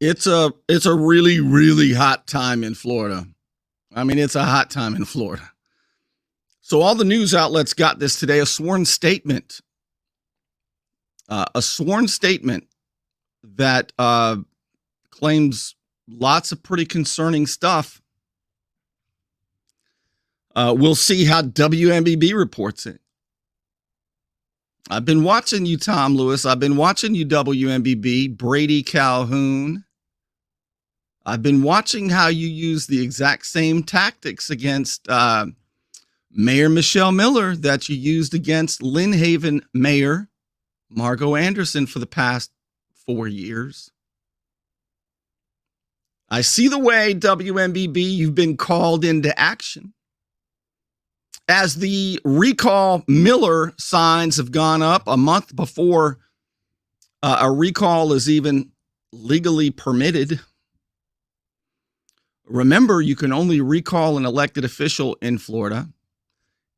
It's a really, really hot time in Florida. I mean, it's a hot time in Florida. So all the news outlets got this today, a sworn statement. A sworn statement that claims lots of pretty concerning stuff. We'll see how WMBB reports it. I've been watching you, Tom Lewis. I've been watching you, WMBB, Brady Calhoun. I've been watching how you use the exact same tactics against Mayor Michelle Miller that you used against Lynn Haven Mayor Margo Anderson for the past 4 years. I see the way, WMBB, you've been called into action. As the recall Miller signs have gone up a month before a recall is even legally permitted. Remember, you can only recall an elected official in Florida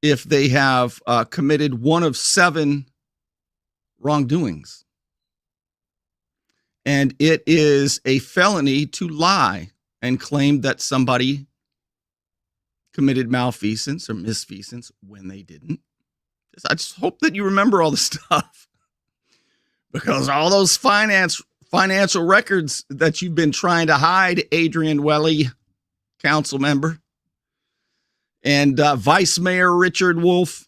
if they have committed one of 7 wrongdoings. And it is a felony to lie and claim that somebody committed malfeasance or misfeasance when they didn't. I just hope that you remember all the stuff, because all those financial records that you've been trying to hide, Adrian Welly, council member, and Vice Mayor Richard Wolf,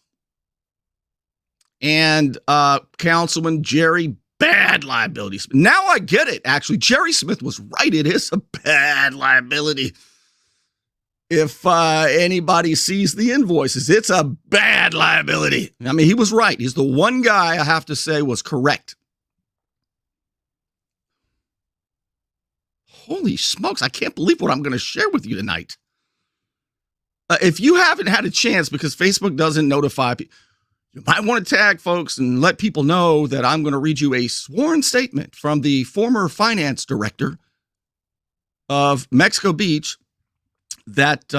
and Councilman Jerry Bad Liability. Now I get it. Actually, Jerry Smith was right. It is a bad liability. If anybody sees the invoices, it's a bad liability. I mean, he was right. He's the one guy I have to say was correct. Holy smokes, I can't believe what I'm going to share with you tonight. If you haven't had a chance, because Facebook doesn't notify people, you might want to tag folks and let people know that I'm going to read you a sworn statement from the former finance director of Mexico Beach that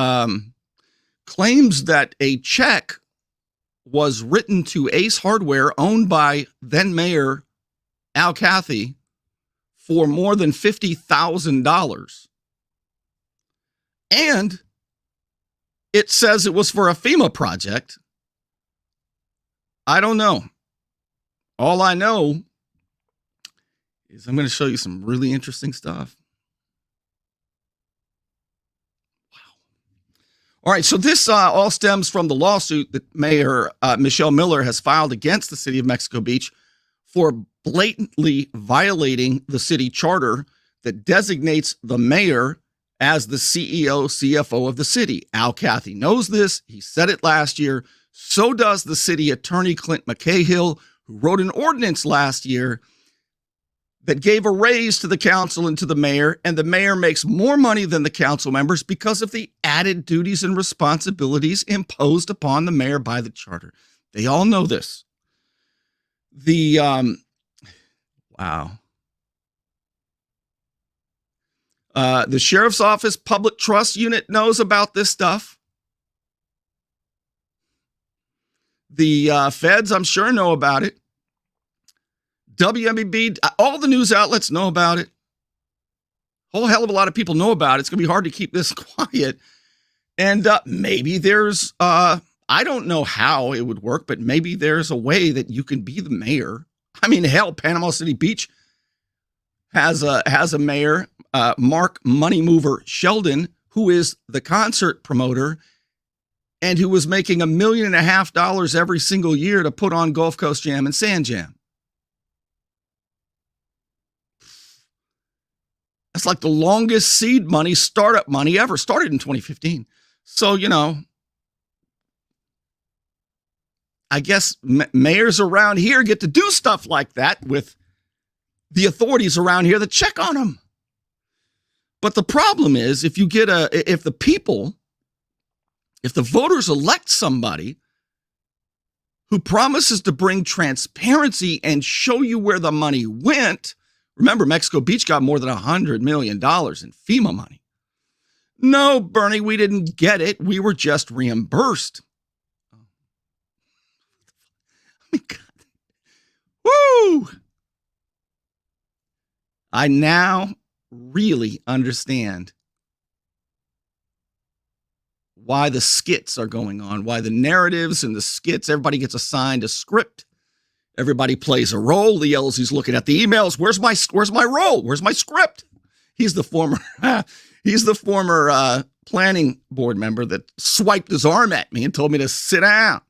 claims that a check was written to Ace Hardware, owned by then Mayor Al Cathey, for more than $50,000. And it says it was for a FEMA project. I don't know. All I know is I'm going to show you some really interesting stuff. All right, so this all stems from the lawsuit that Mayor Michelle Miller has filed against the city of Mexico Beach for blatantly violating the city charter that designates the mayor as the CEO, CFO of the city. Al Cathey knows this. He said it last year. So does the city attorney, Clint McCahill, who wrote an ordinance last year that gave a raise to the council and to the mayor, and the mayor makes more money than the council members because of the added duties and responsibilities imposed upon the mayor by the charter. They all know this. The sheriff's office public trust unit knows about this stuff. The feds, I'm sure, know about it. WMBB, all the news outlets know about it. A whole hell of a lot of people know about it. It's going to be hard to keep this quiet. And maybe there's, I don't know how it would work, but maybe there's a way that you can be the mayor. I mean, hell, Panama City Beach has a mayor, Mark Money Mover Sheldon, who is the concert promoter and who was making $1.5 million every single year to put on Gulf Coast Jam and Sand Jam. That's like the longest seed money, startup money ever. Started in 2015. So, I guess mayors around here get to do stuff like that with the authorities around here that check on them. But the problem is, if the voters elect somebody who promises to bring transparency and show you where the money went. Remember, Mexico Beach got more than $100 million in FEMA money. No, Bernie, we didn't get it. We were just reimbursed. I mean, God. Woo! I now really understand why the skits are going on, why the narratives and the skits, everybody gets assigned a script. Everybody plays a role. Lee yells, he's looking at the emails. Where's my role? Where's my script? He's the former planning board member that swiped his arm at me and told me to sit down.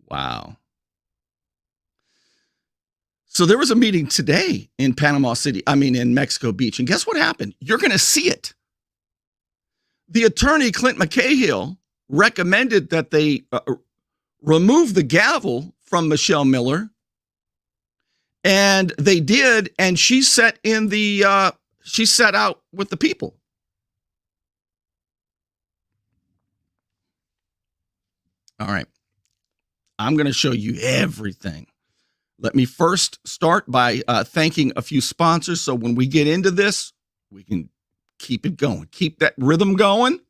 Wow. So there was a meeting today in in Mexico Beach. And guess what happened? You're going to see it. The attorney, Clint McCahill, recommended that they remove the gavel from Michelle Miller. And they did. And she sat out with the people. All right. I'm going to show you everything. Let me first start by thanking a few sponsors. So when we get into this, we can keep it going, keep that rhythm going.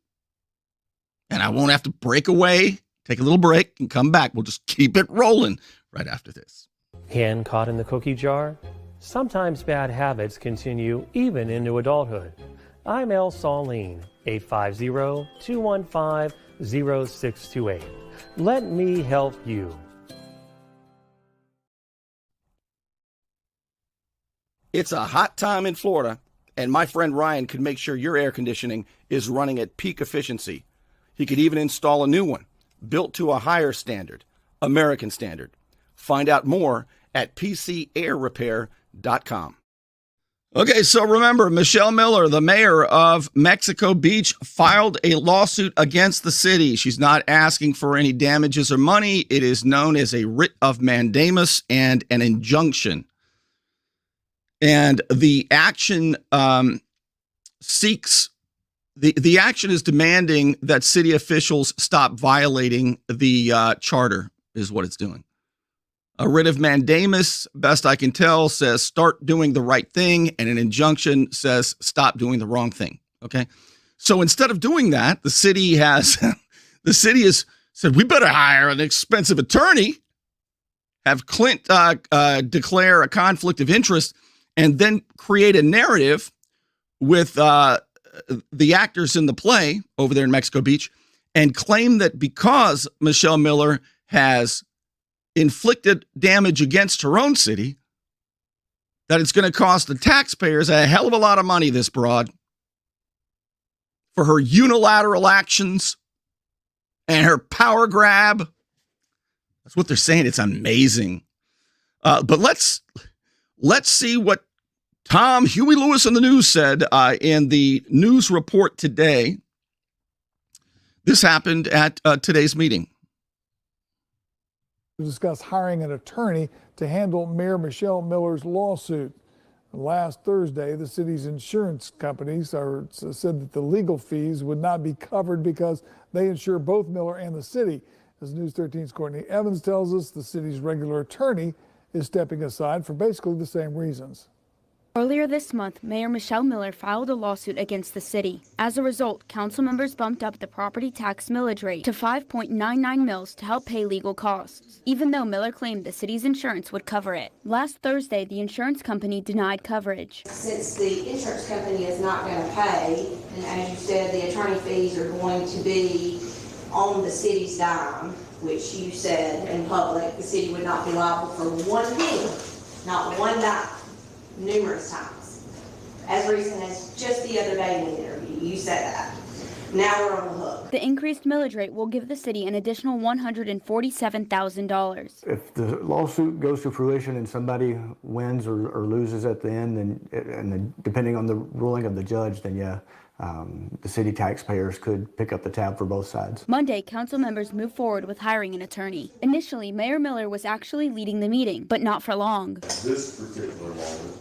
And I won't have to break away, take a little break and come back. We'll just keep it rolling right after this. Hand caught in the cookie jar? Sometimes bad habits continue even into adulthood. I'm El Saline, 850-215-0628. Let me help you. It's a hot time in Florida, and my friend Ryan could make sure your air conditioning is running at peak efficiency. He could even install a new one, built to a higher standard, American standard. Find out more at pcairrepair.com. Okay, so remember, Michelle Miller, the mayor of Mexico Beach, filed a lawsuit against the city. She's not asking for any damages or money. It is known as a writ of mandamus and an injunction. And the action the action is demanding that city officials stop violating the charter, is what it's doing. A writ of mandamus, best I can tell, says start doing the right thing, and an injunction says stop doing the wrong thing. Okay, so instead of doing that, the city has said we better hire an expensive attorney, have Clint declare a conflict of interest, and then create a narrative with the actors in the play over there in Mexico Beach, and claim that because Michelle Miller has inflicted damage against her own city, that it's going to cost the taxpayers a hell of a lot of money, this broad, for her unilateral actions and her power grab. That's what they're saying. It's amazing. But let's see what Tom Huey Lewis in the News said in the news report today. This happened at today's meeting. To discuss hiring an attorney to handle Mayor Michelle Miller's lawsuit. Last Thursday, the city's insurance companies said that the legal fees would not be covered because they insure both Miller and the city. As News 13's Courtney Evans tells us, the city's regular attorney is stepping aside for basically the same reasons. Earlier this month, Mayor Michelle Miller filed a lawsuit against the city. As a result, council members bumped up the property tax millage rate to 5.99 mils to help pay legal costs, even though Miller claimed the city's insurance would cover it. Last Thursday, the insurance company denied coverage. Since the insurance company is not going to pay, and as you said, the attorney fees are going to be on the city's dime, which you said in public, the city would not be liable for one penny, not one dime. Numerous times. As recent as just the other day in the interview, you said that. Now we're on the hook. The increased millage rate will give the city an additional $147,000. If the lawsuit goes to fruition and somebody wins or loses at the end, then depending on the ruling of the judge, then yeah, the city taxpayers could pick up the tab for both sides. Monday, council members moved forward with hiring an attorney. Initially, Mayor Miller was actually leading the meeting, but not for long. This particular moment,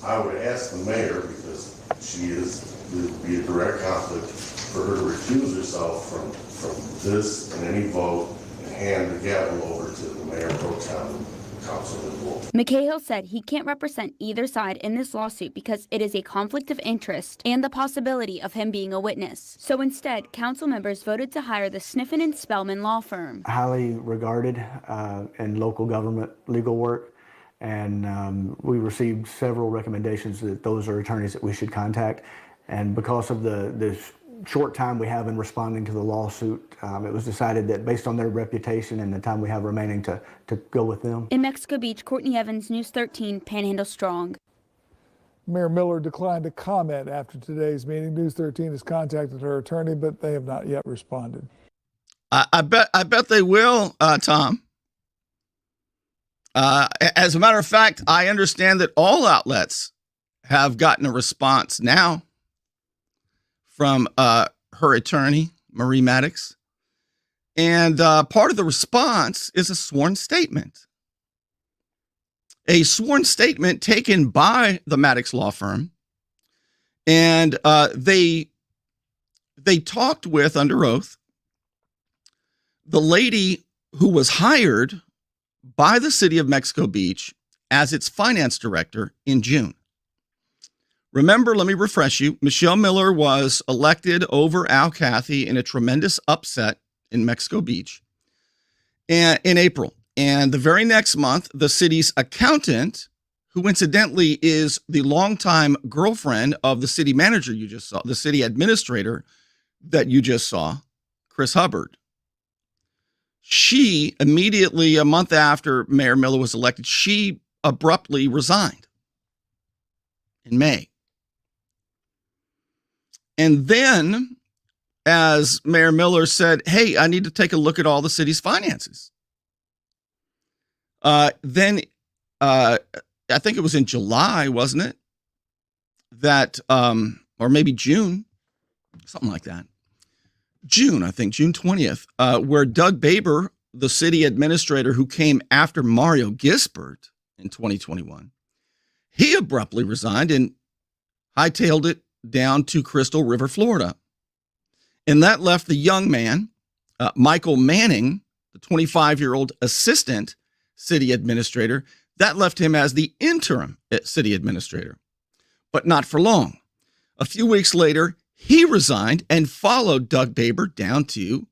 I would ask the mayor, because it would be a direct conflict for her to recuse herself from this and any vote and hand the gavel over to the mayor pro tem, Councilman Wolf. McCahill said he can't represent either side in this lawsuit because it is a conflict of interest and the possibility of him being a witness. So instead, council members voted to hire the Sniffen and Spellman law firm. Highly regarded in local government legal work, and we received several recommendations that those are attorneys that we should contact. And because of the short time we have in responding to the lawsuit, it was decided that based on their reputation and the time we have remaining to go with them. In Mexico Beach, Courtney Evans, News 13, Panhandle Strong. Mayor Miller declined to comment after today's meeting. News 13 has contacted her attorney, but they have not yet responded. I bet they will, Tom. As a matter of fact, I understand that all outlets have gotten a response now from her attorney, Marie Maddox. And part of the response is a sworn statement. A sworn statement taken by the Maddox law firm. And they talked with, under oath, the lady who was hired by the city of Mexico Beach as its finance director in June. Remember, let me refresh you. Michelle Miller was elected over Al Cathey in a tremendous upset in Mexico Beach in April. And the very next month, the city's accountant, who incidentally is the longtime girlfriend of the city manager you just saw, the city administrator that you just saw, Chris Hubbard. She immediately, a month after Mayor Miller was elected, she abruptly resigned in May. And then, as Mayor Miller said, hey, I need to take a look at all the city's finances. Then I think it was in July, wasn't it? That, or maybe June, something like that. June 20th, where Doug Baber, the city administrator who came after Mario Gisbert in 2021, he abruptly resigned and hightailed it down to Crystal River, Florida. And that left the young man, Michael Manning, the 25-year-old assistant city administrator, that left him as the interim city administrator, but not for long. A few weeks later, he resigned and followed Doug Baber down to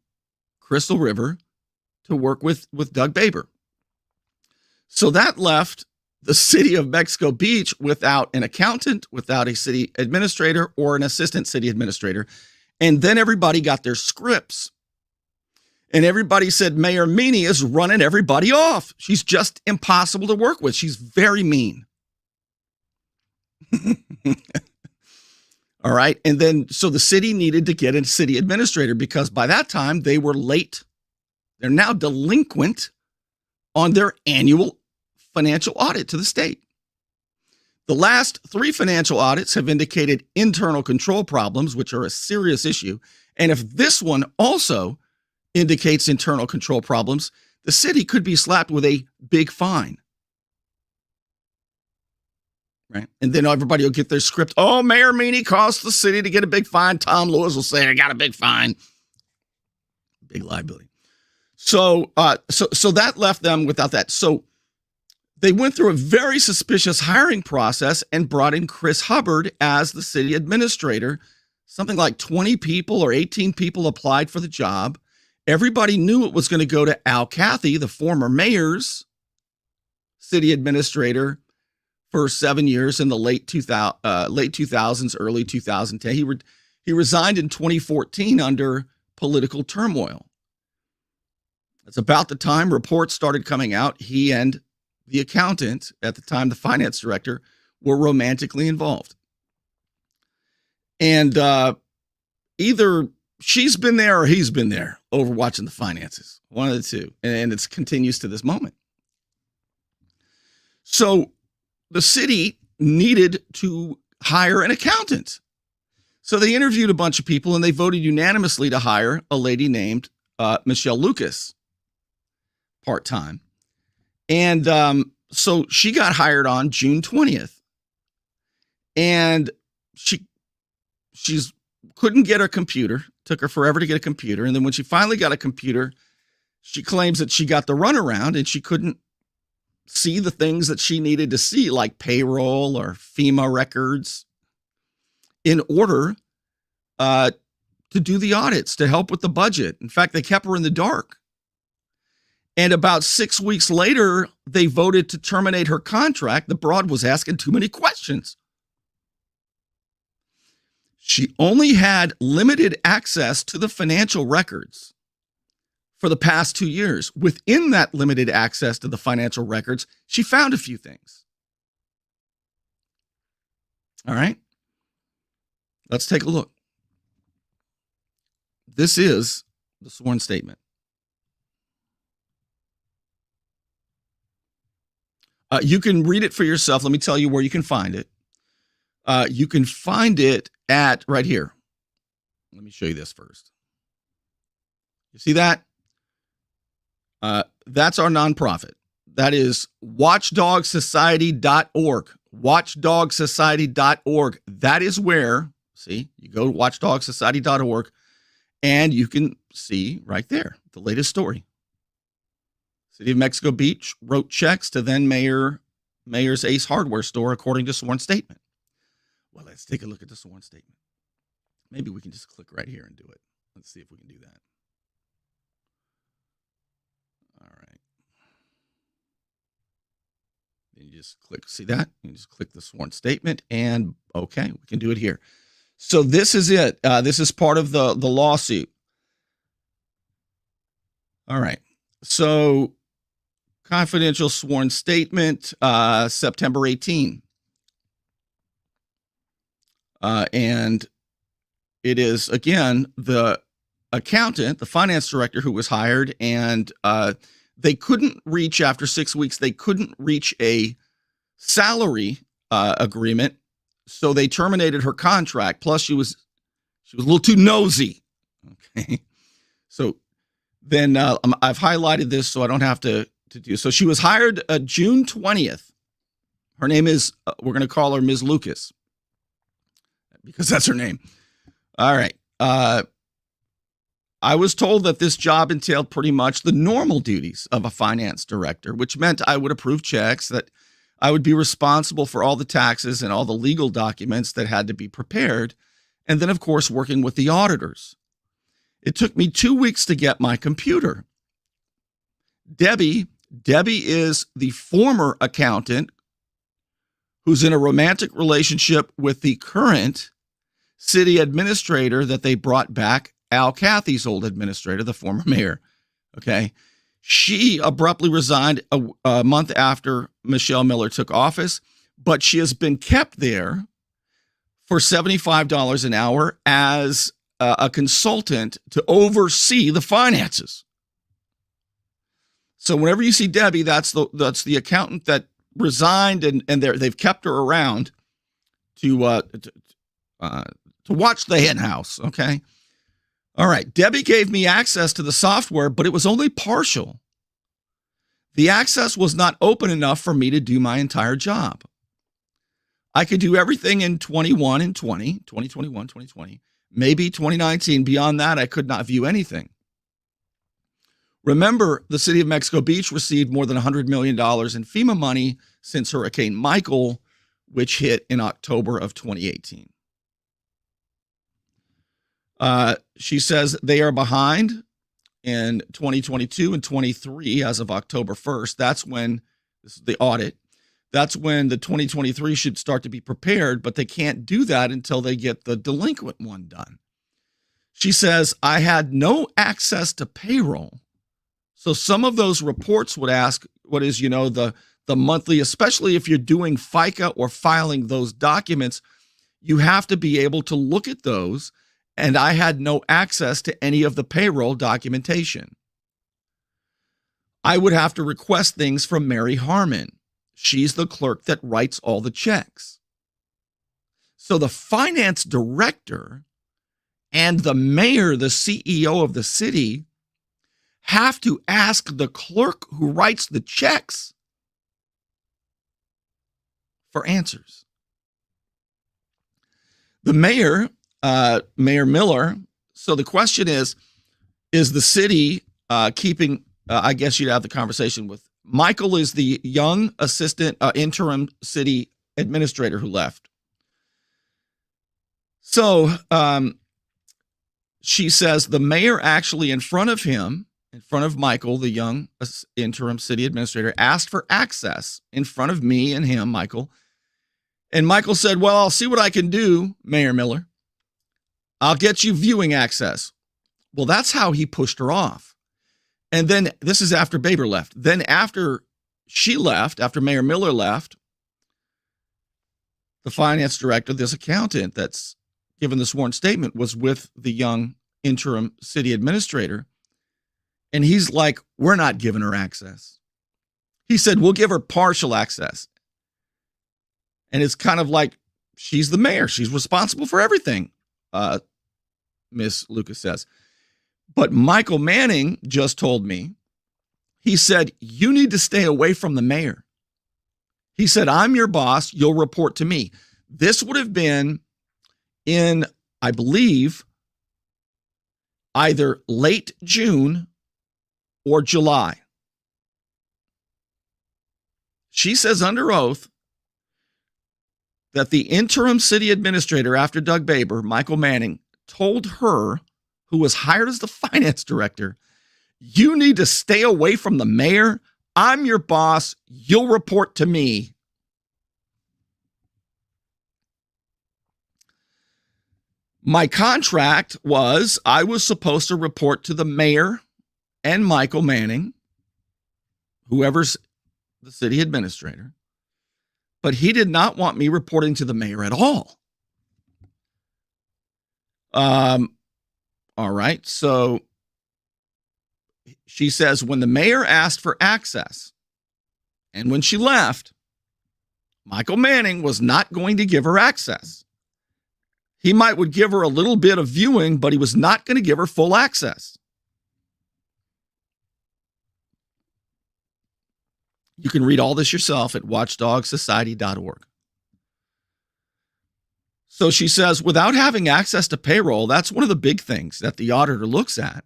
Crystal River to work with Doug Baber. So that left the city of Mexico Beach without an accountant, without a city administrator or an assistant city administrator. And then everybody got their scripts. And everybody said Mayor Meany is running everybody off. She's just impossible to work with. She's very mean. All right. And then, so the city needed to get a city administrator because by that time they were late. They're now delinquent on their annual financial audit to the state. The last 3 financial audits have indicated internal control problems, which are a serious issue. And if this one also indicates internal control problems, the city could be slapped with a big fine. Right. And then everybody will get their script. Oh, Mayor Meany caused the city to get a big fine. Tom Lewis will say, I got a big fine. Big liability. So that left them without that. So they went through a very suspicious hiring process and brought in Chris Hubbard as the city administrator. Something like 20 people or 18 people applied for the job. Everybody knew it was going to go to Al Cathey, the former mayor's city administrator for 7 years in the late 2000s, early 2010. He resigned in 2014 under political turmoil. It's about the time reports started coming out. He and the accountant, at the time the finance director, were romantically involved. And either she's been there or he's been there overwatching the finances. One of the two. And it continues to this moment. So the city needed to hire an accountant. So they interviewed a bunch of people and they voted unanimously to hire a lady named Michelle Lucas, part-time. And so she got hired on June 20th. And she's couldn't get a computer. Took her forever to get a computer. And then when she finally got a computer, she claims that she got the runaround and she couldn't see the things that she needed to see, like payroll or FEMA records, in order to do the audits, to help with the budget. In fact, they kept her in the dark. And about 6 weeks later, they voted to terminate her contract. The broad was asking too many questions. She only had limited access to the financial records for the past 2 years. Within that limited access to the financial records, she found a few things. All right. Let's take a look. This is the sworn statement. You can read it for yourself. Let me tell you where you can find it. You can find it at right here. Let me show you this first. You see that? That's our nonprofit. That is watchdogsociety.org. Watchdogsociety.org. That is where, see, you go to watchdogsociety.org and you can see right there the latest story. City of Mexico Beach wrote checks to then Mayor's Ace Hardware store according to sworn statement. Well, let's take a look at the sworn statement. Maybe we can just click right here and do it. Let's see if we can do that. All right. Then you just click, see that? You just click the sworn statement and okay, we can do it here. So this is it. This is part of the lawsuit. All right. So confidential sworn statement, September 18. And it is, again, the accountant, the finance director who was hired, and they couldn't reach, after 6 weeks, they couldn't reach a salary agreement, so they terminated her contract. Plus, she was a little too nosy. Okay, so then I've highlighted this so I don't have to do. So she was hired June 20th. Her name is, we're going to call her Ms. Lucas, because that's her name. All right. I was told that this job entailed pretty much the normal duties of a finance director, which meant I would approve checks, that I would be responsible for all the taxes and all the legal documents that had to be prepared, and then, of course, working with the auditors. It took me 2 weeks to get my computer. Debbie is the former accountant who's in a romantic relationship with the current city administrator that they brought back, Cathey's old administrator, the former mayor. Okay. She abruptly resigned a month after Michelle Miller took office, but she has been kept there for $75 an hour as a consultant to oversee the finances. So whenever you see Debbie, that's the accountant that resigned, and they've kept her around to watch the hen house. Okay. All right. Debbie gave me access to the software, but it was only partial. The access was not open enough for me to do my entire job. I could do everything in 2021, 2020, maybe 2019. Beyond that, I could not view anything. Remember, the city of Mexico Beach received more than $100 million in FEMA money since Hurricane Michael, which hit in October of 2018. She says they are behind in 2022 and 23 as of October 1st. That's when, this is the audit, that's when the 2023 should start to be prepared, but they can't do that until they get the delinquent one done. She says, I had no access to payroll. So some of those reports would ask, what is, the monthly, especially if you're doing FICA or filing those documents, you have to be able to look at those. And I had no access to any of the payroll documentation. I would have to request things from Mary Harmon. She's the clerk that writes all the checks. So the finance director and the mayor, the CEO of the city, have to ask the clerk who writes the checks for answers. The mayor, Mayor Miller. So the question is the city keeping, I guess you'd have the conversation with, Michael is the young assistant interim city administrator who left. So she says the mayor actually in front of him in front of Michael, the young interim city administrator, asked for access in front of me and him, Michael. And Michael said, well, I'll see what I can do, Mayor Miller. I'll get you viewing access. Well, that's how he pushed her off. And then this is after Baber left. Then after she left, after Mayor Miller left, the finance director, this accountant that's given the sworn statement, was with the young interim city administrator. And he's like, we're not giving her access. He said, we'll give her partial access. And it's kind of like, she's the mayor. She's responsible for everything, Miss Lucas says. But Michael Manning just told me, he said, you need to stay away from the mayor. He said, I'm your boss. You'll report to me. This would have been in, I believe, either late June or July. She says under oath that the interim city administrator after Doug Baber, Michael Manning, told her, who was hired as the finance director, you need to stay away from the mayor. I'm your boss. You'll report to me. My contract was I was supposed to report to the mayor and Michael Manning, whoever's the city administrator, but he did not want me reporting to the mayor at all. All right. So she says when the mayor asked for access and when she left, Michael Manning was not going to give her access. He would give her a little bit of viewing, but he was not going to give her full access. You can read all this yourself at watchdogsociety.org. So she says, without having access to payroll, that's one of the big things that the auditor looks at,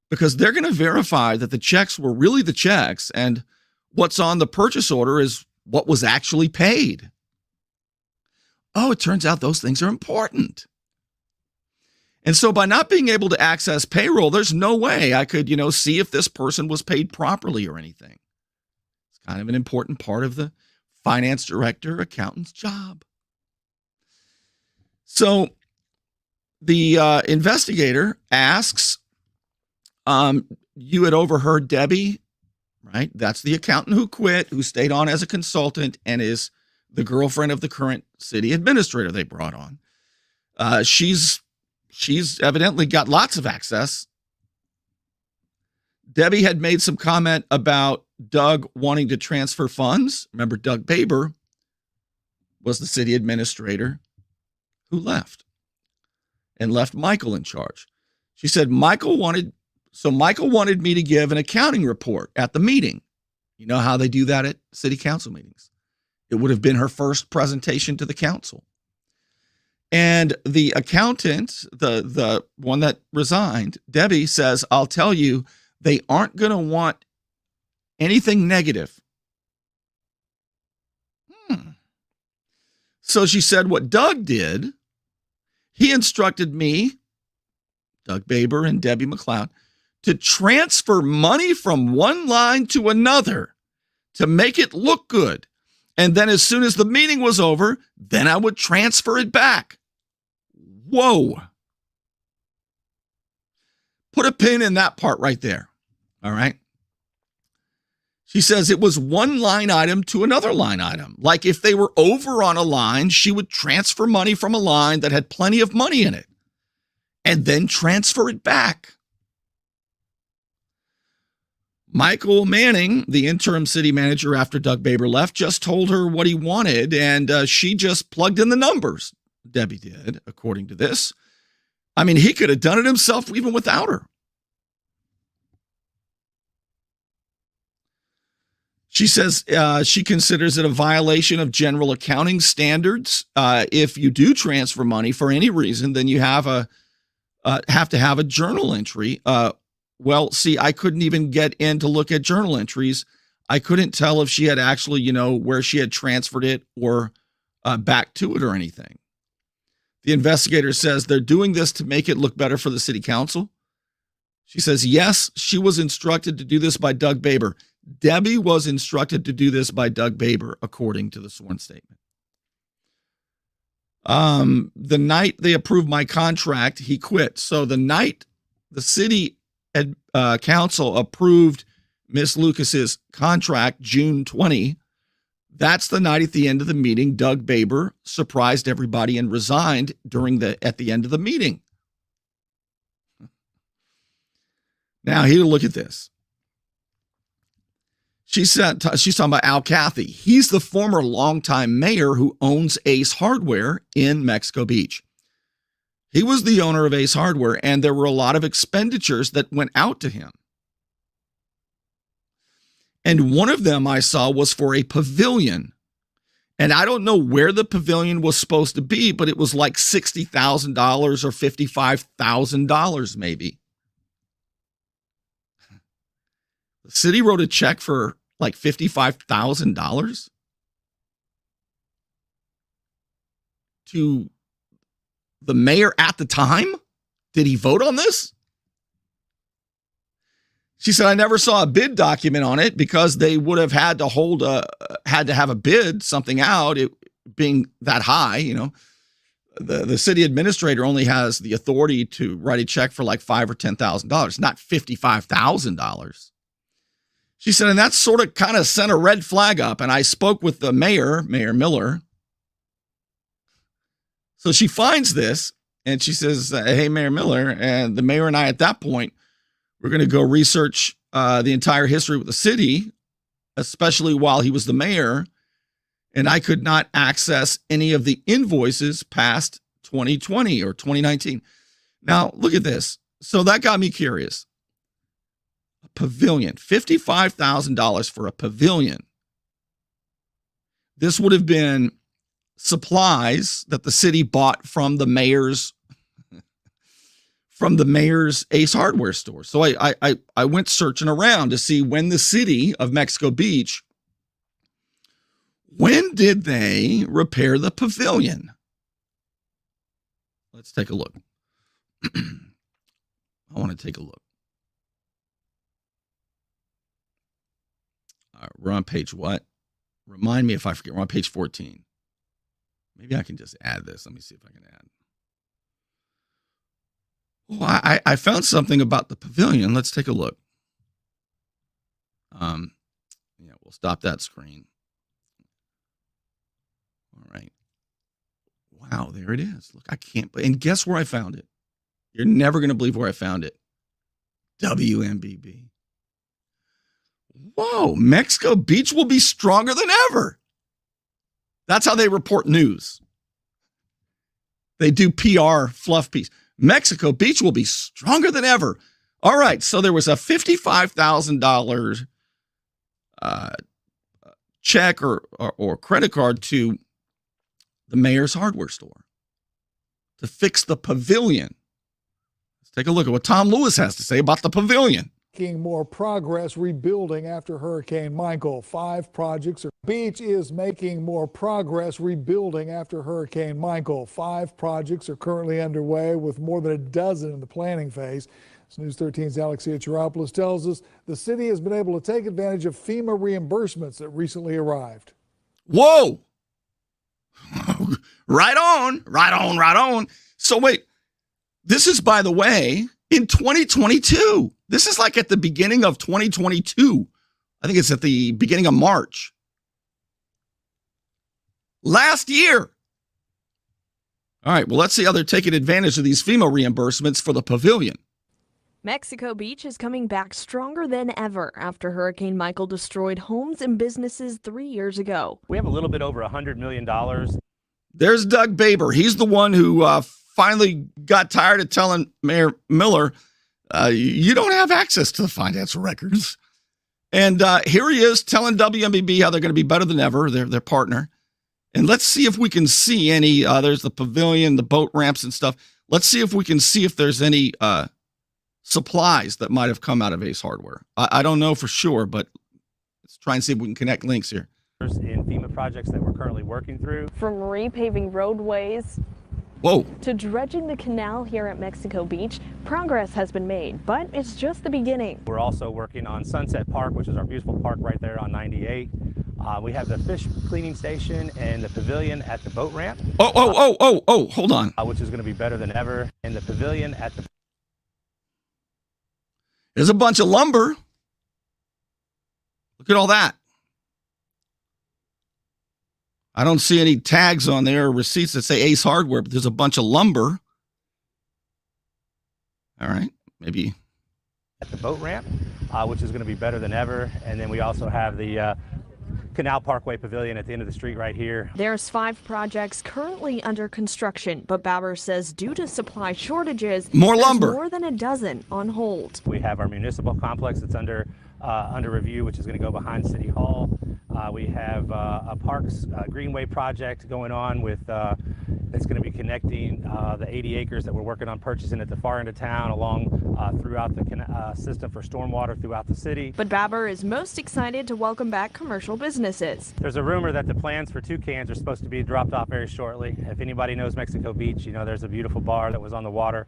because they're going to verify that the checks were really the checks and what's on the purchase order is what was actually paid. Oh, it turns out those things are important. And so by not being able to access payroll, there's no way I could, see if this person was paid properly or anything. It's kind of an important part of the finance director, accountant's job. So the investigator asks, you had overheard Debbie, right? That's the accountant who quit, who stayed on as a consultant and is the girlfriend of the current city administrator they brought on. She's evidently got lots of access. Debbie had made some comment about Doug wanting to transfer funds. Remember, Doug Baber was the city administrator who left and left Michael in charge. She said, Michael wanted me to give an accounting report at the meeting. You know how they do that at city council meetings. It would have been her first presentation to the council. And the accountant, the one that resigned, Debbie, says, I'll tell you, they aren't going to want anything negative. So she said what Doug did, he instructed me, Doug Baber and Debbie McLeod, to transfer money from one line to another to make it look good. And then as soon as the meeting was over, then I would transfer it back. Whoa. Put a pin in that part right there. All right. She says it was one line item to another line item. Like if they were over on a line, she would transfer money from a line that had plenty of money in it and then transfer it back. Michael Manning, the interim city manager after Doug Baber left, just told her what he wanted, and she just plugged in the numbers. Debbie did, according to this. I mean, he could have done it himself even without her. She says she considers it a violation of general accounting standards. If you do transfer money for any reason, then you have to have a journal entry. Well, see, I couldn't even get in to look at journal entries. I couldn't tell if she had actually, where she had transferred it or back to it or anything. The investigator says they're doing this to make it look better for the city council. She says, yes, she was instructed to do this by Doug Baber. Debbie was instructed to do this by Doug Baber, according to the sworn statement. The night they approved my contract, he quit. So the night the city council approved Miss Lucas's contract, June 20, that's the night at the end of the meeting, Doug Baber surprised everybody and resigned at the end of the meeting. Now, here, look at this. She's talking about Al Cathey. He's the former longtime mayor who owns Ace Hardware in Mexico Beach. He was the owner of Ace Hardware, and there were a lot of expenditures that went out to him. And one of them I saw was for a pavilion. And I don't know where the pavilion was supposed to be, but it was like $60,000 or $55,000 maybe. The city wrote a check for like $55,000 to the mayor at the time. Did he vote on this? She said, I never saw a bid document on it because they would have had to have a bid, something out, it being that high. You know, the city administrator only has the authority to write a check for like $5,000 or $10,000, not $55,000. She said, and that sort of kind of sent a red flag up. And I spoke with the Mayor Miller. So she finds this and she says, hey, Mayor Miller. And the mayor and I, at that point, we're going to go research the entire history with the city, especially while he was the mayor. And I could not access any of the invoices past 2020 or 2019. Now, look at this. So that got me curious. Pavilion, $55,000 for a pavilion. This would have been supplies that the city bought from the mayor's Ace Hardware store. So I went searching around to see when the city of Mexico Beach, when did they repair the pavilion? Let's take a look. I want to take a look. All right, we're on page what? Remind me if I forget. We're on page 14. Maybe I can just add this. Let me see if I can add. Well, I found something about the pavilion. Let's take a look. Yeah, we'll stop that screen. All right. Wow, there it is. Look, I can't. And guess where I found it? You're never going to believe where I found it. WMBB. Whoa, Mexico Beach will be stronger than ever. That's how they report news. They do PR fluff piece. Mexico Beach will be stronger than ever. All right, so there was a $55,000 check or credit card to the mayor's hardware store to fix the pavilion. Let's take a look at what Tom Lewis has to say about the pavilion. Making more progress rebuilding after Hurricane Michael. 5 projects. Beach is making more progress rebuilding after Hurricane Michael. 5 projects are currently underway with more than a dozen in the planning phase. As News 13's Alexia Chiropoulos tells us, the city has been able to take advantage of FEMA reimbursements that recently arrived. Whoa! Right on. So wait, this is, by the way, in 2022. This is like at the beginning of 2022. I think it's at the beginning of March. Last year. All right, well, let's see how they're taking advantage of these FEMA reimbursements for the pavilion. Mexico Beach is coming back stronger than ever after Hurricane Michael destroyed homes and businesses 3 years ago. We have a little bit over $100 million. There's Doug Baber. He's the one who finally got tired of telling Mayor Miller, you don't have access to the financial records. And here he is telling WMBB how they're going to be better than ever, their partner. And let's see if we can see any, there's the pavilion, the boat ramps and stuff. Let's see if we can see if there's any supplies that might have come out of Ace Hardware. I don't know for sure, but let's try and see if we can connect links here. In FEMA projects that we're currently working through. From repaving roadways Whoa. To dredging the canal here at Mexico Beach, progress has been made, but it's just the beginning. We're also working on Sunset Park, which is our beautiful park right there on 98. We have the fish cleaning station and the pavilion at the boat ramp. Hold on. Which is going to be better than ever. And the pavilion at the... There's a bunch of lumber. Look at all that. I don't see any tags on there or receipts that say Ace Hardware, but there's a bunch of lumber. All right, maybe. At the boat ramp, which is going to be better than ever. And then we also have the Canal Parkway Pavilion at the end of the street right here. There's 5 projects currently under construction, but Bauer says due to supply shortages, more there's lumber, more than a dozen on hold. We have our municipal complex that's under review, which is going to go behind City Hall. We have a Parks Greenway project going on with that's going to be connecting the 80 acres that we're working on purchasing at the far end of town along throughout the system for stormwater throughout the city. But Bauer is most excited to welcome back commercial businesses. There's a rumor that the plans for Toucans are supposed to be dropped off very shortly. If anybody knows Mexico Beach, you know there's a beautiful bar that was on the water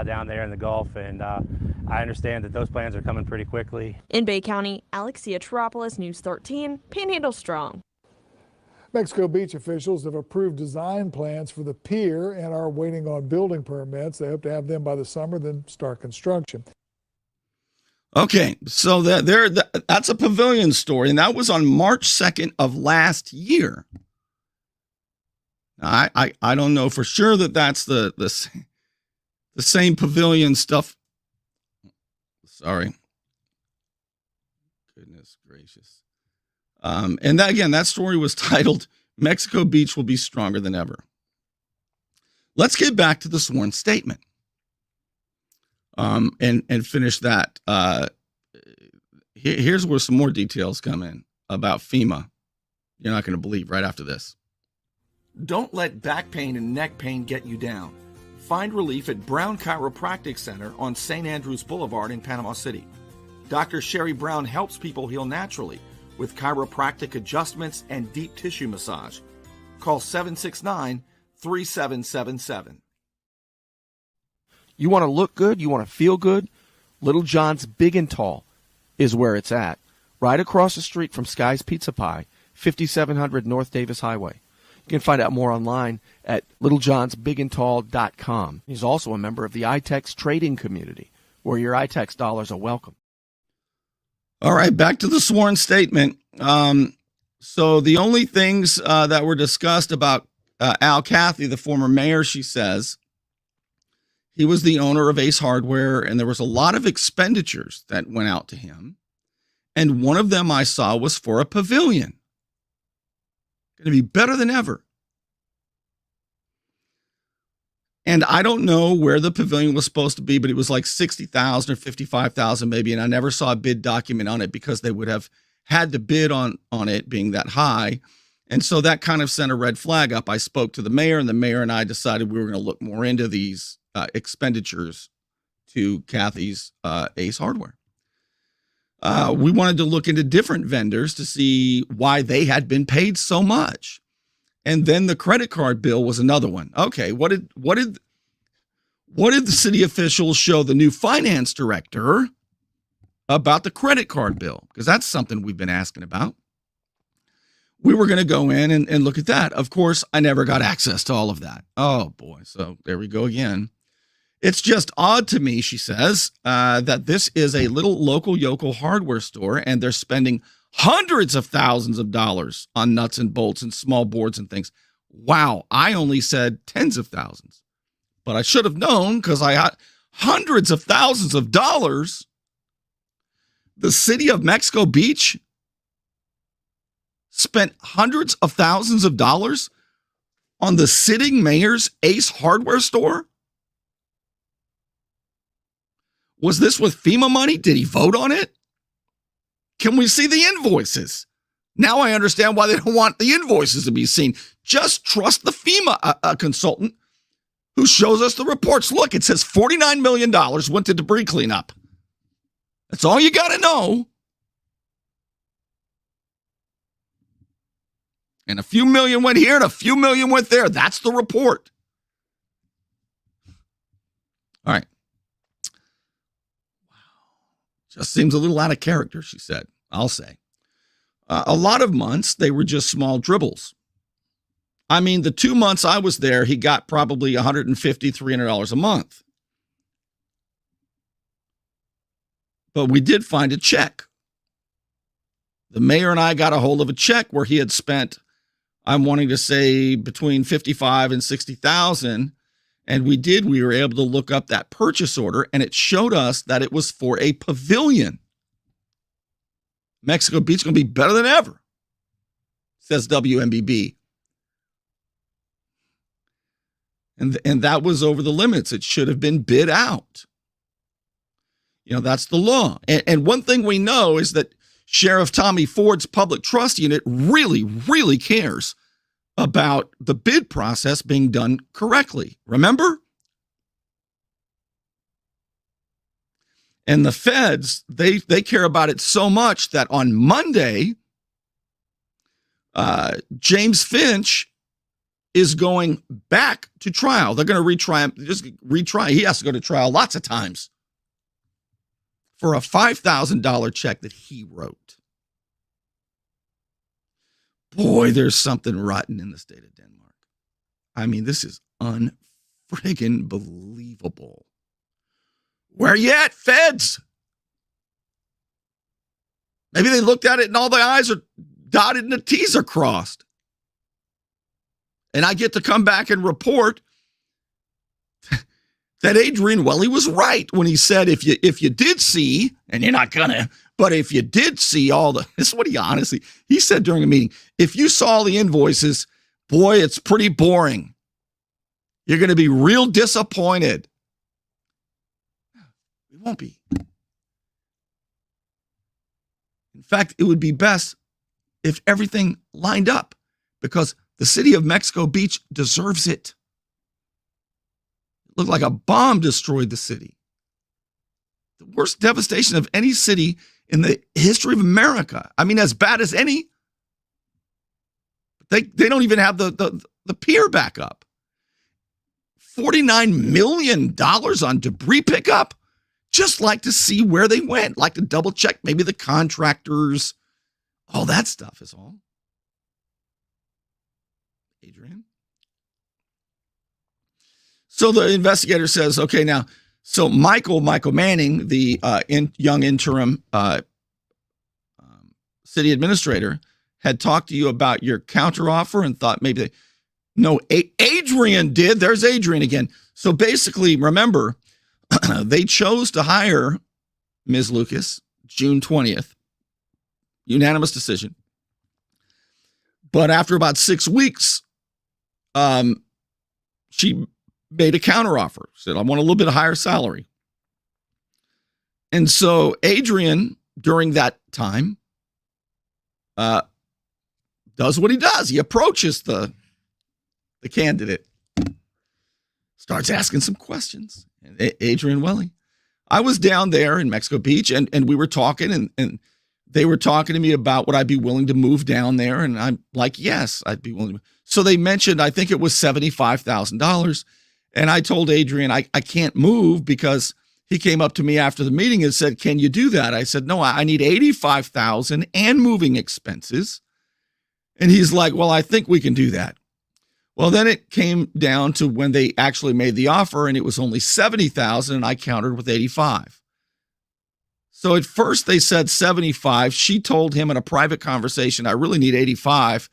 down there in the Gulf, and I understand that those plans are coming pretty quickly. In Bay County, Alexia Teropoulos, News 13, Panhandle Strong. Mexico Beach officials have approved design plans for the pier and are waiting on building permits. They hope to have them by the summer, then start construction. Okay, so that's a pavilion story, and that was on March 2nd of last year. Now, I don't know for sure that that's the same pavilion stuff. Sorry. Goodness gracious. And that, again, that story was titled, Mexico Beach will be stronger than ever. Let's get back to the sworn statement and finish that. Here's where some more details come in about FEMA. You're not going to believe right after this. Don't let back pain and neck pain get you down. Find relief at Brown Chiropractic Center on St. Andrews Boulevard in Panama City. Dr. Sherry Brown helps people heal naturally with chiropractic adjustments and deep tissue massage. Call 769-3777. You want to look good? You want to feel good? Little John's Big and Tall is where it's at. Right across the street from Sky's Pizza Pie, 5700 North Davis Highway. You can find out more online at littlejohnsbigandtall.com. He's also a member of the iTex trading community, where your iTex dollars are welcome. All right, back to the sworn statement. So the only things that were discussed about Al Cathey, the former mayor, she says, he was the owner of Ace Hardware, and there was a lot of expenditures that went out to him. And one of them I saw was for a pavilion. Going to be better than ever. And I don't know where the pavilion was supposed to be, but it was like 60,000 or 55,000 maybe. And I never saw a bid document on it because they would have had to bid on it being that high. And so that kind of sent a red flag up. I spoke to the mayor, and the mayor and I decided we were going to look more into these expenditures to Cathey's Ace Hardware. We wanted to look into different vendors to see why they had been paid so much. And then the credit card bill was another one. Okay, what did the city officials show the new finance director about the credit card bill? Because that's something we've been asking about. We were going to go in and look at that. Of course, I never got access to all of that. Oh, boy. So there we go again. It's just odd to me, she says, that this is a little local yokel hardware store, and they're spending hundreds of thousands of dollars on nuts and bolts and small boards and things. Wow, I only said tens of thousands. But I should have known because I had hundreds of thousands of dollars. The city of Mexico Beach spent hundreds of thousands of dollars on the sitting mayor's Ace Hardware store? Was this with FEMA money? Did he vote on it? Can we see the invoices? Now I understand why they don't want the invoices to be seen. Just trust the FEMA consultant who shows us the reports. Look, it says $49 million went to debris cleanup. That's all you got to know. And a few million went here and a few million went there. That's the report. All right. Just seems a little out of character, she said. I'll say. A lot of months, they were just small dribbles. I mean, the 2 months I was there, he got probably $150, $300 a month. But we did find a check. The mayor and I got a hold of a check where he had spent, I'm wanting to say, between $55,000 and $60,000. And we were able to look up that purchase order, and it showed us that it was for a pavilion. Mexico Beach is going to be better than ever, says WMBB. And that was over the limits. It should have been bid out. You know, that's the law. And one thing we know is that Sheriff Tommy Ford's public trust unit really, really cares about the bid process being done correctly. Remember? And the feds, they care about it so much that on Monday, James Finch is going back to trial. They're going to retry. He has to go to trial lots of times for a $5,000 check that he wrote. Boy, there's something rotten in the state of Denmark. I mean, this is unfriggin' believable. Where you at, feds? Maybe they looked at it and all the I's are dotted and the T's are crossed. And I get to come back and report that Adrian Welly was right when he said if you did see, and you're not gonna, but if you did see this is what he said during a meeting, if you saw the invoices, boy, it's pretty boring. You're going to be real disappointed. We won't be. In fact, it would be best if everything lined up, because the city of Mexico Beach deserves it. It looked like a bomb destroyed the city. The worst devastation of any city in the history of America. I mean, as bad as any. They don't even have the pier back up. $49 million on debris pickup. Just like to see where they went. Like to double check maybe the contractors. All that stuff is all. Adrian. So the investigator says, okay, now, so Michael Manning, the young interim city administrator, had talked to you about your counteroffer and thought maybe no, Adrian did. There's Adrian again. So basically, remember, they chose to hire Ms. Lucas June 20th. Unanimous decision. But after about 6 weeks, she made a counteroffer. Said, I want a little bit higher salary. And so Adrian, during that time, does what he does. He approaches the candidate, starts asking some questions. Adrian Welly. I was down there in Mexico Beach, and we were talking, and they were talking to me about would I be willing to move down there, and I'm like, yes, I'd be willing to. So they mentioned, I think it was $75,000, and I told Adrian I can't move, because he came up to me after the meeting and said, can you do that? I said, no, I need $85,000 and moving expenses. And he's like, well, I think we can do that. Well, then it came down to when they actually made the offer, and it was only $70,000, and I countered with $85,000. So at first they said $75,000. She told him in a private conversation, I really need $85,000.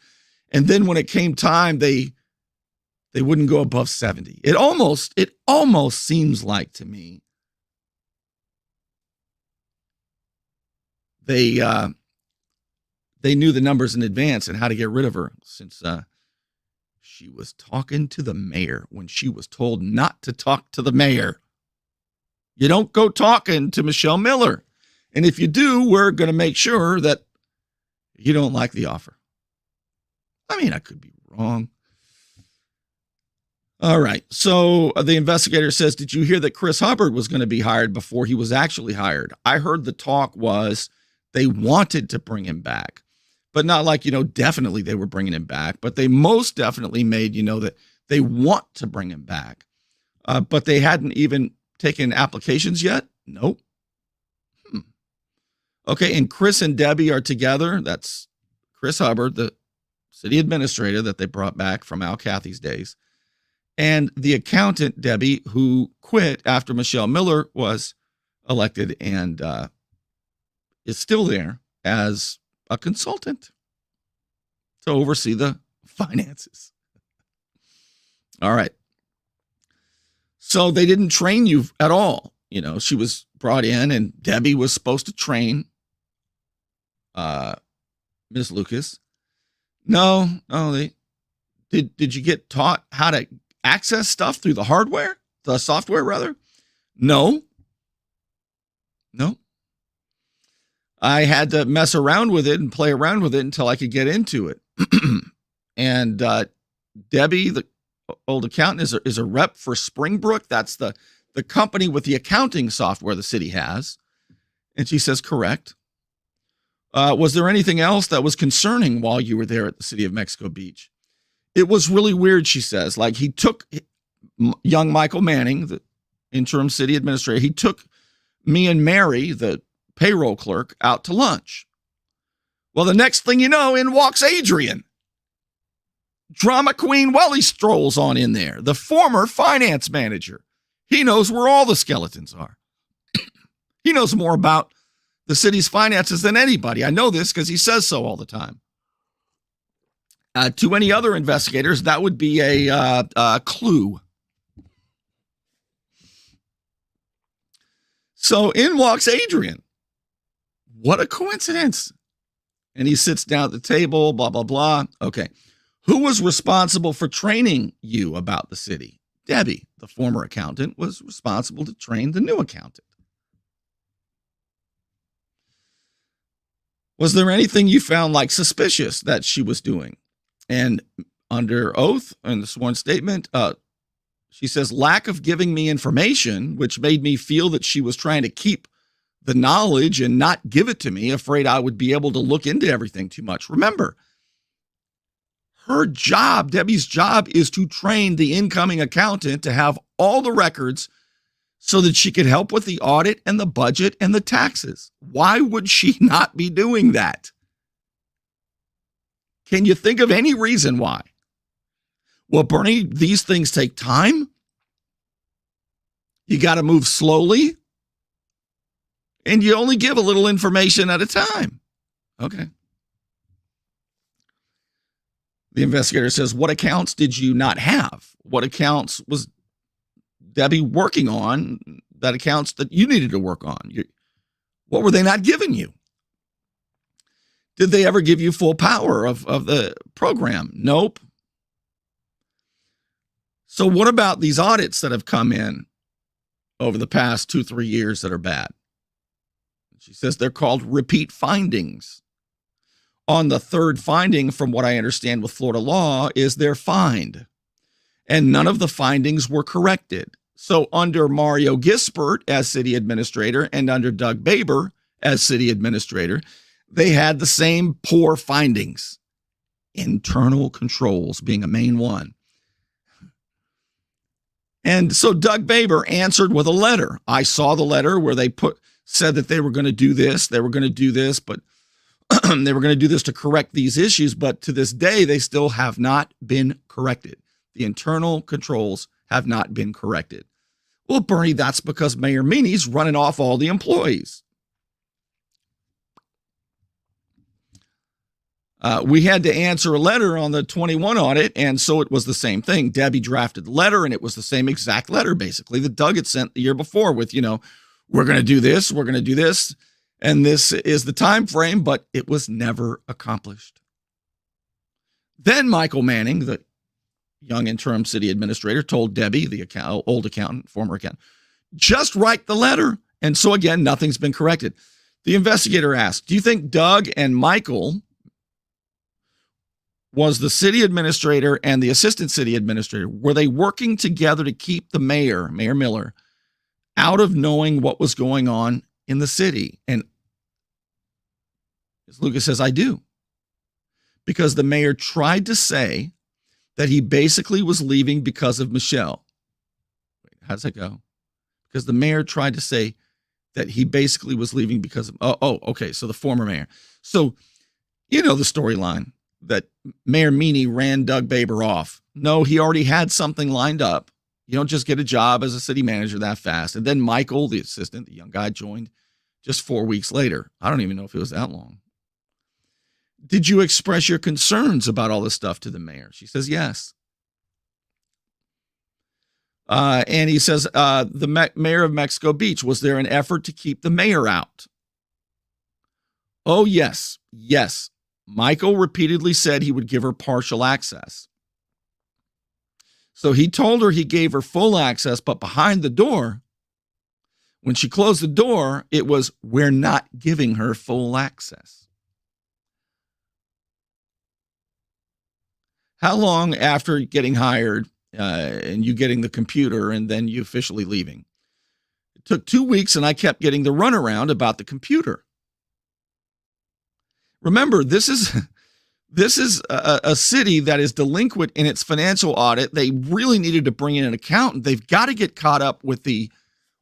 And then when it came time, they wouldn't go above $70,000. It almost seems like to me they knew the numbers in advance and how to get rid of her, since she was talking to the mayor when she was told not to talk to the mayor. You don't go talking to Michelle Miller. And if you do, we're going to make sure that you don't like the offer. I mean, I could be wrong. All right. So the investigator says, did you hear that Chris Hubbard was going to be hired before he was actually hired? I heard the talk was they wanted to bring him back. But not like, definitely they were bringing him back. But they most definitely made, that they want to bring him back. But they hadn't even taken applications yet? Nope. Okay, and Chris and Debbie are together. That's Chris Hubbard, the city administrator that they brought back from Al Cathey's days, and the accountant, Debbie, who quit after Michelle Miller was elected and is still there as a consultant to oversee the finances. All right. So they didn't train you at all. You know, she was brought in and Debbie was supposed to train Ms. Lucas. No, they did you get taught how to access stuff through the hardware, the software rather? No. I had to mess around with it and play around with it until I could get into it. And Debbie, the old accountant, is a rep for Springbrook. That's the company with the accounting software the city has. And she says, correct. Was there anything else that was concerning while you were there at the city of Mexico Beach? It was really weird, she says. Like, he took young Michael Manning, the interim city administrator, he took me and Mary, the payroll clerk, out to lunch. Well, the next thing you know, in walks Adrian. Drama queen Welly strolls on in there, the former finance manager. He knows where all the skeletons are. He knows more about the city's finances than anybody. I know this because he says so all the time. To any other investigators, that would be a clue. So in walks Adrian. What a coincidence. And he sits down at the table, blah, blah, blah. Okay. Who was responsible for training you about the city? Debbie, the former accountant, was responsible to train the new accountant. Was there anything you found like suspicious that she was doing? And under oath in the sworn statement, she says, lack of giving me information, which made me feel that she was trying to keep the knowledge and not give it to me, afraid I would be able to look into everything too much. Remember, her job, Debbie's job, is to train the incoming accountant to have all the records so that she could help with the audit and the budget and the taxes. Why would she not be doing that? Can you think of any reason why? Well, Bernie, these things take time. You got to move slowly. And you only give a little information at a time. Okay. The investigator says, what accounts did you not have? What accounts was Debbie working on, that accounts that you needed to work on? What were they not giving you? Did they ever give you full power of the program? Nope. So what about these audits that have come in over the past 2-3 years that are bad? She says they're called repeat findings. On the third finding, from what I understand with Florida law, is they're fined. And none of the findings were corrected. So under Mario Gispert as city administrator and under Doug Baber as city administrator, they had the same poor findings. Internal controls being a main one. And so Doug Baber answered with a letter. I saw the letter where they said that they were going to do this, but they were going to do this to correct these issues, but to this day, they still have not been corrected. The internal controls have not been corrected. Well, Bernie, that's because Mayor Meany's running off all the employees. We had to answer a letter on the 21 audit, and so it was the same thing. Debbie drafted the letter, and it was the same exact letter, basically, that Doug had sent the year before with, we're going to do this, we're going to do this, and this is the time frame, but it was never accomplished. Then Michael Manning, the young interim city administrator, told Debbie, the old accountant, former accountant, just write the letter. And so again, nothing's been corrected. The investigator asked, do you think Doug and Michael was the city administrator and the assistant city administrator, were they working together to keep the Mayor Miller, out of knowing what was going on in the city? And as Lucas says, I do. Because the mayor tried to say that he basically was leaving because of Michelle. Wait, how does that go? because the mayor tried to say that he basically was leaving because of, okay, so the former mayor. So, you know the storyline that Mayor Meany ran Doug Baber off. No, he already had something lined up. You don't just get a job as a city manager that fast. And then Michael, the assistant, the young guy, joined just 4 weeks later. I don't even know if it was that long. Did you express your concerns about all this stuff to the mayor? She says, yes. And he says, the mayor of Mexico Beach, was there an effort to keep the mayor out? Oh, yes. Yes. Michael repeatedly said he would give her partial access. So he told her he gave her full access, but behind the door, when she closed the door, it was, we're not giving her full access. How long after getting hired and you getting the computer and then you officially leaving? It took 2 weeks and I kept getting the runaround about the computer. Remember, this is a city that is delinquent in its financial audit. They really needed to bring in an accountant. They've got to get caught up with the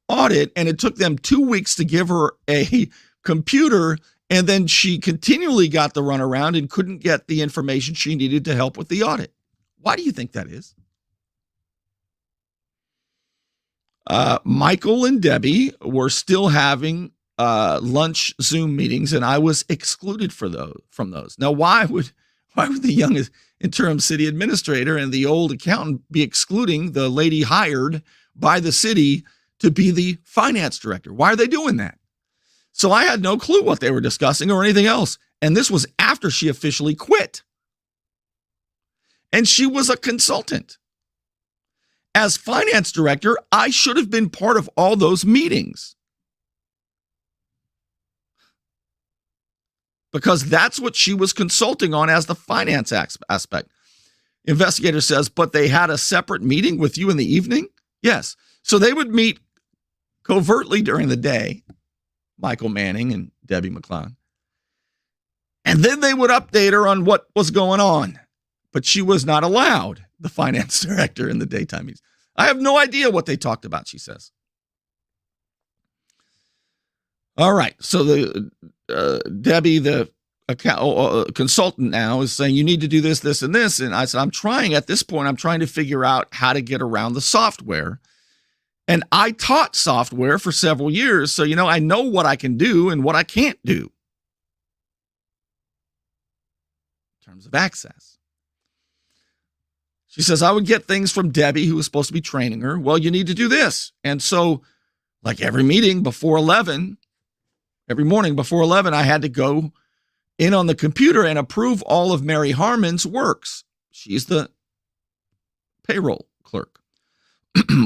audit, and it took them 2 weeks to give her a computer, and then she continually got the runaround and couldn't get the information she needed to help with the audit. Why do you think that is? Michael and Debbie were still having lunch Zoom meetings, and I was excluded from those. Now, why would the young interim city administrator and the old accountant be excluding the lady hired by the city to be the finance director? Why are they doing that? So I had no clue what they were discussing or anything else. And this was after she officially quit. And she was a consultant. As finance director, I should have been part of all those meetings. Because that's what she was consulting on as the finance aspect. Investigator says, but they had a separate meeting with you in the evening? Yes. So they would meet covertly during the day, Michael Manning and Debbie McLeod. And then they would update her on what was going on. But she was not allowed, the finance director, in the daytime meetings. I have no idea what they talked about, she says. All right. So the Debbie, the consultant now, is saying you need to do this, this, and this. And I said, I'm trying to figure out how to get around the software. And I taught software for several years. So, I know what I can do and what I can't do in terms of access. She says, I would get things from Debbie, who was supposed to be training her. Well, you need to do this. And so, like every meeting before 11, every morning before 11, I had to go in on the computer and approve all of Mary Harmon's works. She's the payroll clerk,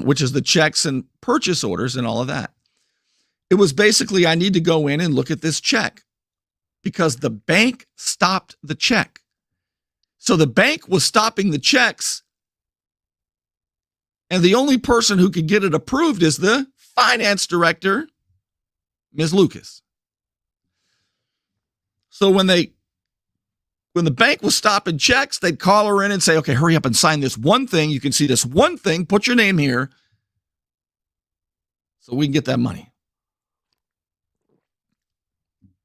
which is the checks and purchase orders and all of that. It was basically, I need to go in and look at this check because the bank stopped the check. So the bank was stopping the checks, and the only person who could get it approved is the finance director, Ms. Lucas. So when the bank was stopping checks, they'd call her in and say, okay, hurry up and sign this one thing. You can see this one thing, put your name here so we can get that money.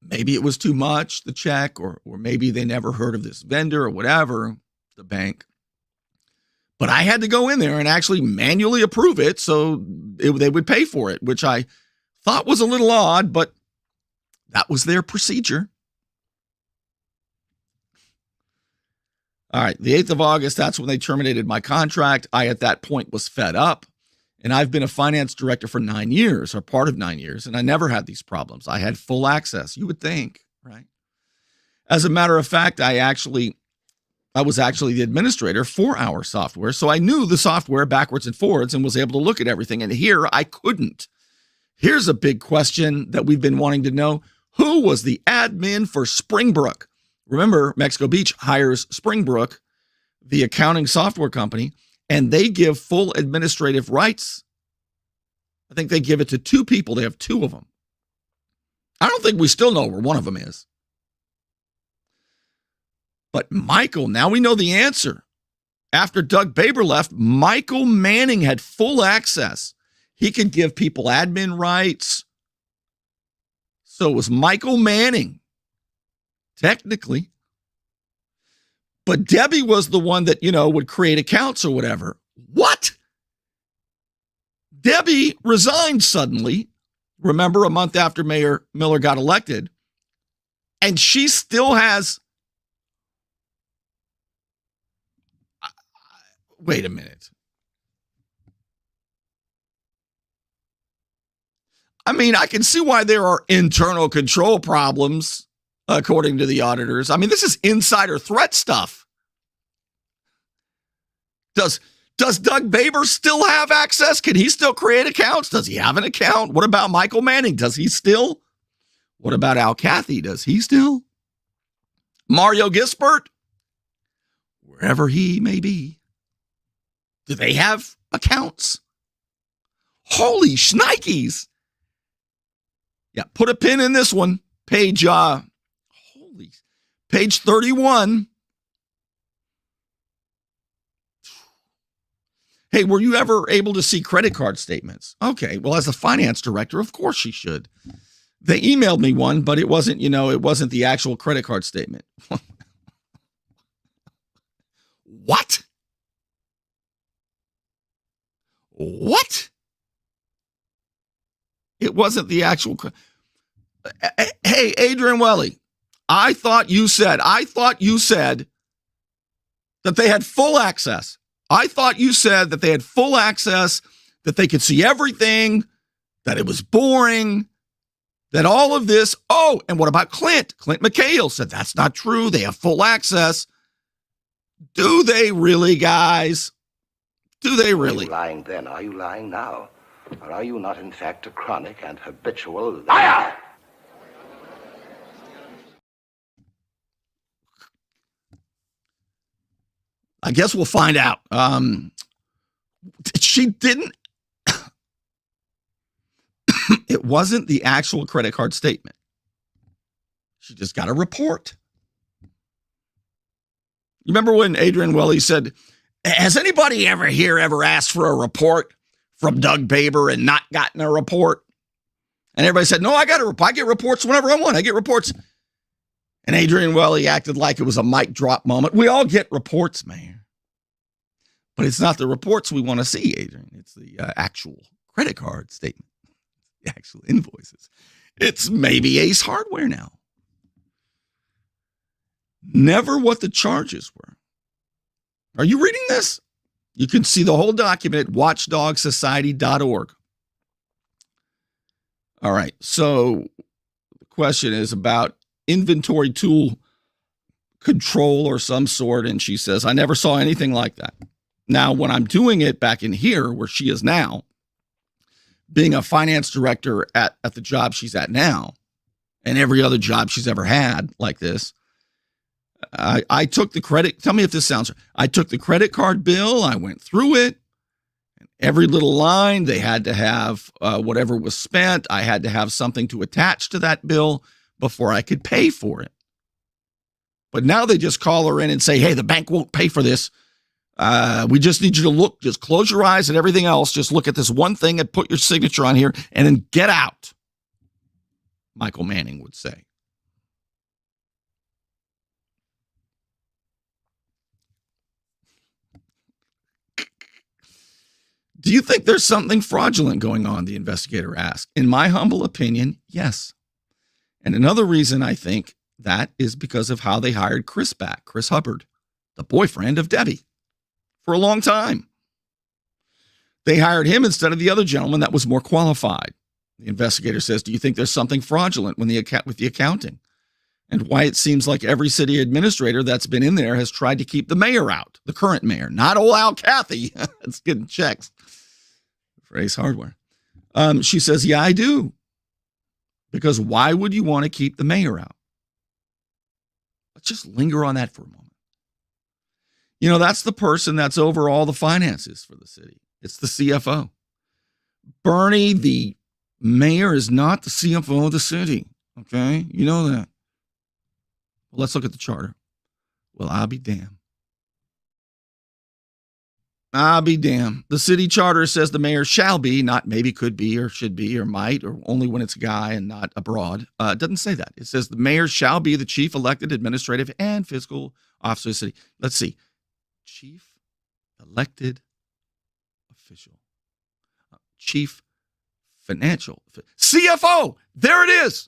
Maybe it was too much, the check, or maybe they never heard of this vendor or whatever, the bank. But I had to go in there and actually manually approve it so they would pay for it, which I thought was a little odd, but that was their procedure. All right, the 8th of August, that's when they terminated my contract. I, at that point, was fed up. And I've been a finance director for 9 years, or part of 9 years, and I never had these problems. I had full access, you would think, right? As a matter of fact, I was actually the administrator for our software, so I knew the software backwards and forwards and was able to look at everything. And here, I couldn't. Here's a big question that we've been wanting to know. Who was the admin for Springbrook? Remember, Mexico Beach hires Springbrook, the accounting software company, and they give full administrative rights. I think they give it to 2 people. They have 2 of them. I don't think we still know where one of them is. But Michael, now we know the answer. After Doug Baber left, Michael Manning had full access. He could give people admin rights. So it was Michael Manning, technically. But Debbie was the one that, would create accounts or whatever. What? Debbie resigned suddenly. Remember, a month after Mayor Miller got elected. And she still has. Wait a minute. I mean, I can see why there are internal control problems, according to the auditors. I mean, this is insider threat stuff. Does Doug Baber still have access? Can he still create accounts? Does he have an account? What about Michael Manning? Does he still? What about Al Cathey? Does he still? Mario Gispert? Wherever he may be. Do they have accounts? Holy shnikes. Yeah, put a pin in this one. Page 31. Hey, were you ever able to see credit card statements? Okay, well, as a finance director, of course she should. They emailed me one, but it wasn't, it wasn't the actual credit card statement. What? What? It wasn't the actual. Hey, Adrian Welly, I thought you said that they had full access. I thought you said that they had full access, that they could see everything, that it was boring, that all of this. Oh, and what about Clint? Clint McHale said that's not true. They have full access. Do they really, guys? Do they really? Are you lying then? Are you lying now? Or are you not, in fact, a chronic and habitual liar? I guess we'll find out. She didn't. It wasn't the actual credit card statement. She just got a report. You remember when Adrian Welly said, has anybody ever asked for a report from Doug Baber and not gotten a report? And everybody said, no, I got a report. I get reports whenever I want. I get reports. And Adrian Welly acted like it was a mic drop moment. We all get reports, man. But it's not the reports we want to see, Adrian. It's the actual credit card statement, the actual invoices. It's maybe Ace Hardware now. Never what the charges were. Are you reading this? You can see the whole document at watchdogsociety.org. All right. So the question is about inventory tool control or some sort. And she says, I never saw anything like that. Now, when I'm doing it back in here where she is now, being a finance director at the job she's at now, and every other job she's ever had like this, I took the credit. Tell me if this sounds right. I took the credit card bill. I went through it. Every little line, they had to have whatever was spent. I had to have something to attach to that bill before I could pay for it. But now they just call her in and say, hey, the bank won't pay for this. We just need you to look, just close your eyes and everything else. Just look at this one thing and put your signature on here and then get out, Michael Manning would say. Do you think there's something fraudulent going on? The investigator asked. In my humble opinion, yes. And another reason I think that is because of how they hired Chris back, Chris Hubbard, the boyfriend of Debbie, for a long time. They hired him instead of the other gentleman that was more qualified. The investigator says, do you think there's something fraudulent with the accounting? And why it seems like every city administrator that's been in there has tried to keep the mayor out, the current mayor, not old Al Cathey. It's getting checks for Ace Hardware. She says, yeah, I do. Because why would you want to keep the mayor out? Let's just linger on that for a moment. You know, that's the person that's over all the finances for the city. It's the CFO. Bernie, the mayor, is not the CFO of the city. Okay? You know that. Well, let's look at the charter. Well, I'll be damned. I'll be damned. The city charter says the mayor shall be, not maybe, could be, or should be, or might, or only when it's a guy and not abroad. It doesn't say that. It says the mayor shall be the chief elected administrative and fiscal officer of the city. Let's see. Chief elected official. Chief financial. CFO. There it is.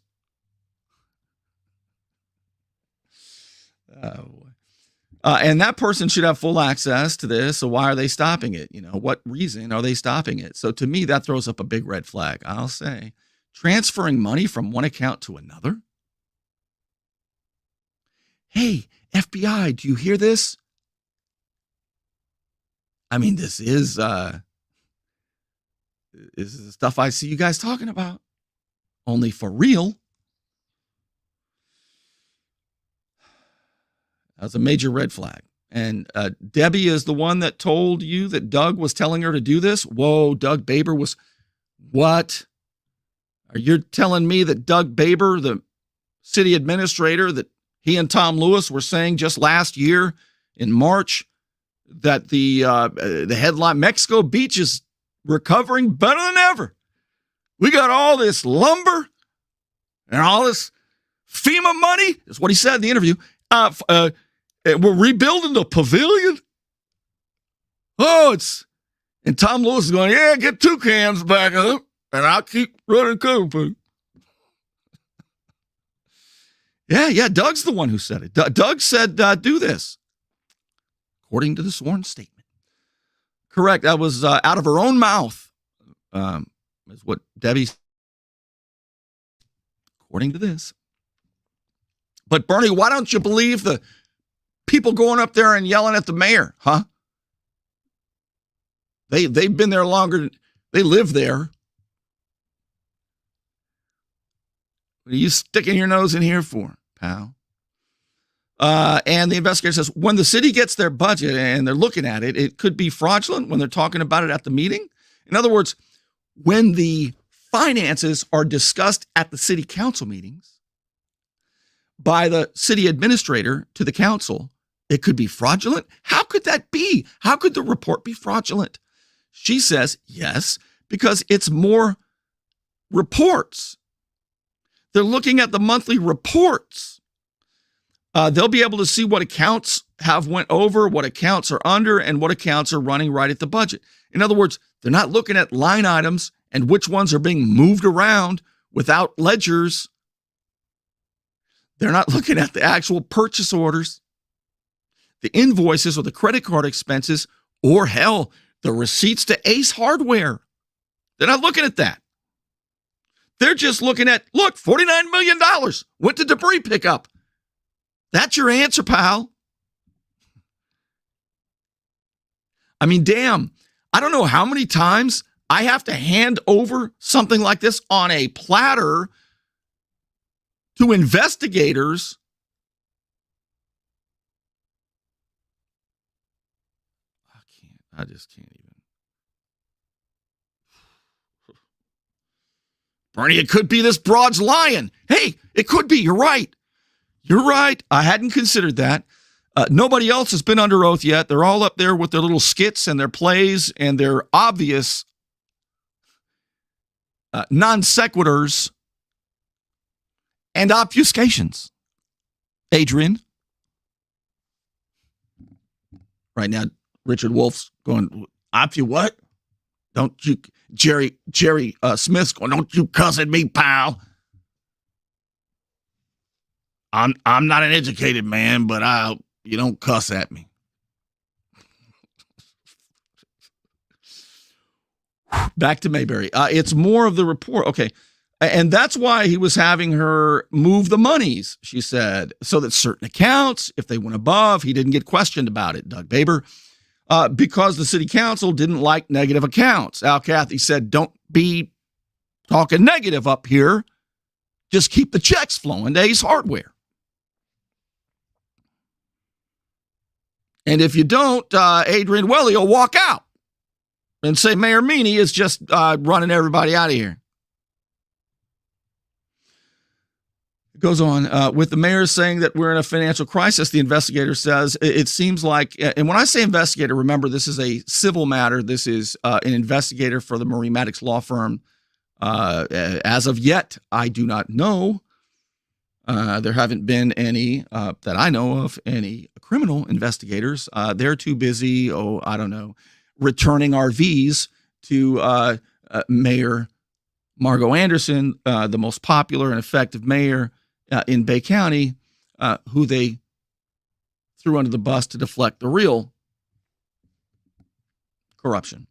Oh, boy. And that person should have full access to this. So why are they stopping it? What reason are they stopping it? So to me, that throws up a big red flag. I'll say transferring money from one account to another. Hey, FBI, do you hear this? I mean, this is the stuff I see you guys talking about. Only for real. That's a major red flag. And Debbie is the one that told you that Doug was telling her to do this. Whoa, Doug Baber was, what? Are you telling me that Doug Baber, the city administrator, that he and Tom Lewis were saying just last year in March that the headline, Mexico Beach is recovering better than ever. We got all this lumber and all this FEMA money. That's what he said in the interview. We're rebuilding the pavilion. And Tom Lewis is going, yeah, get 2 cans back up, and I'll keep running cover food. Yeah, Doug's the one who said it. Doug said, do this, according to the sworn statement. Correct. That was out of her own mouth, is what Debbie, according to this. But Bernie, why don't you believe the people going up there and yelling at the mayor, huh? They've been there longer. They live there. What are you sticking your nose in here for, pal? And the investigator says, when the city gets their budget and they're looking at it, it could be fraudulent when they're talking about it at the meeting. In other words, when the finances are discussed at the city council meetings by the city administrator to the council, it could be fraudulent. How could that be? How could the report be fraudulent? She says, yes, because it's more reports. They're looking at the monthly reports. They'll be able to see what accounts have went over, what accounts are under, and what accounts are running right at the budget. In other words, they're not looking at line items and which ones are being moved around without ledgers. They're not looking at the actual purchase orders, the invoices or the credit card expenses, or hell, the receipts to Ace Hardware. They're not looking at that. They're just looking at, look, $49 million went to debris pickup. That's your answer, pal. I mean, damn, I don't know how many times I have to hand over something like this on a platter to investigators. I just can't even. Bernie, it could be this broad's lying. Hey, it could be. You're right. You're right. I hadn't considered that. Nobody else has been under oath yet. They're all up there with their little skits and their plays and their obvious non sequiturs and obfuscations. Adrian. Right now, Richard Wolf's going, what? Don't you, Jerry Smith's going, don't you cuss at me, pal. I'm not an educated man, but you don't cuss at me. Back to Mayberry. It's more of the report. Okay. And that's why he was having her move the monies, she said, so that certain accounts, if they went above, he didn't get questioned about it, Doug Baber, because the city council didn't like negative accounts. Al Cathey said, don't be talking negative up here. Just keep the checks flowing to Ace Hardware. And if you don't, Adrian Welly will walk out and say Mayor Meany is just running everybody out of here. Goes on with the mayor saying that we're in a financial crisis. The investigator says it seems like, and when I say investigator, remember this is a civil matter. This is an investigator for the Marie Maddox law firm. As of yet, I do not know. There haven't been any that I know of, any criminal investigators. They're too busy. I don't know, returning RVs to Mayor Margo Anderson, the most popular and effective mayor in Bay County, who they threw under the bus to deflect the real corruption.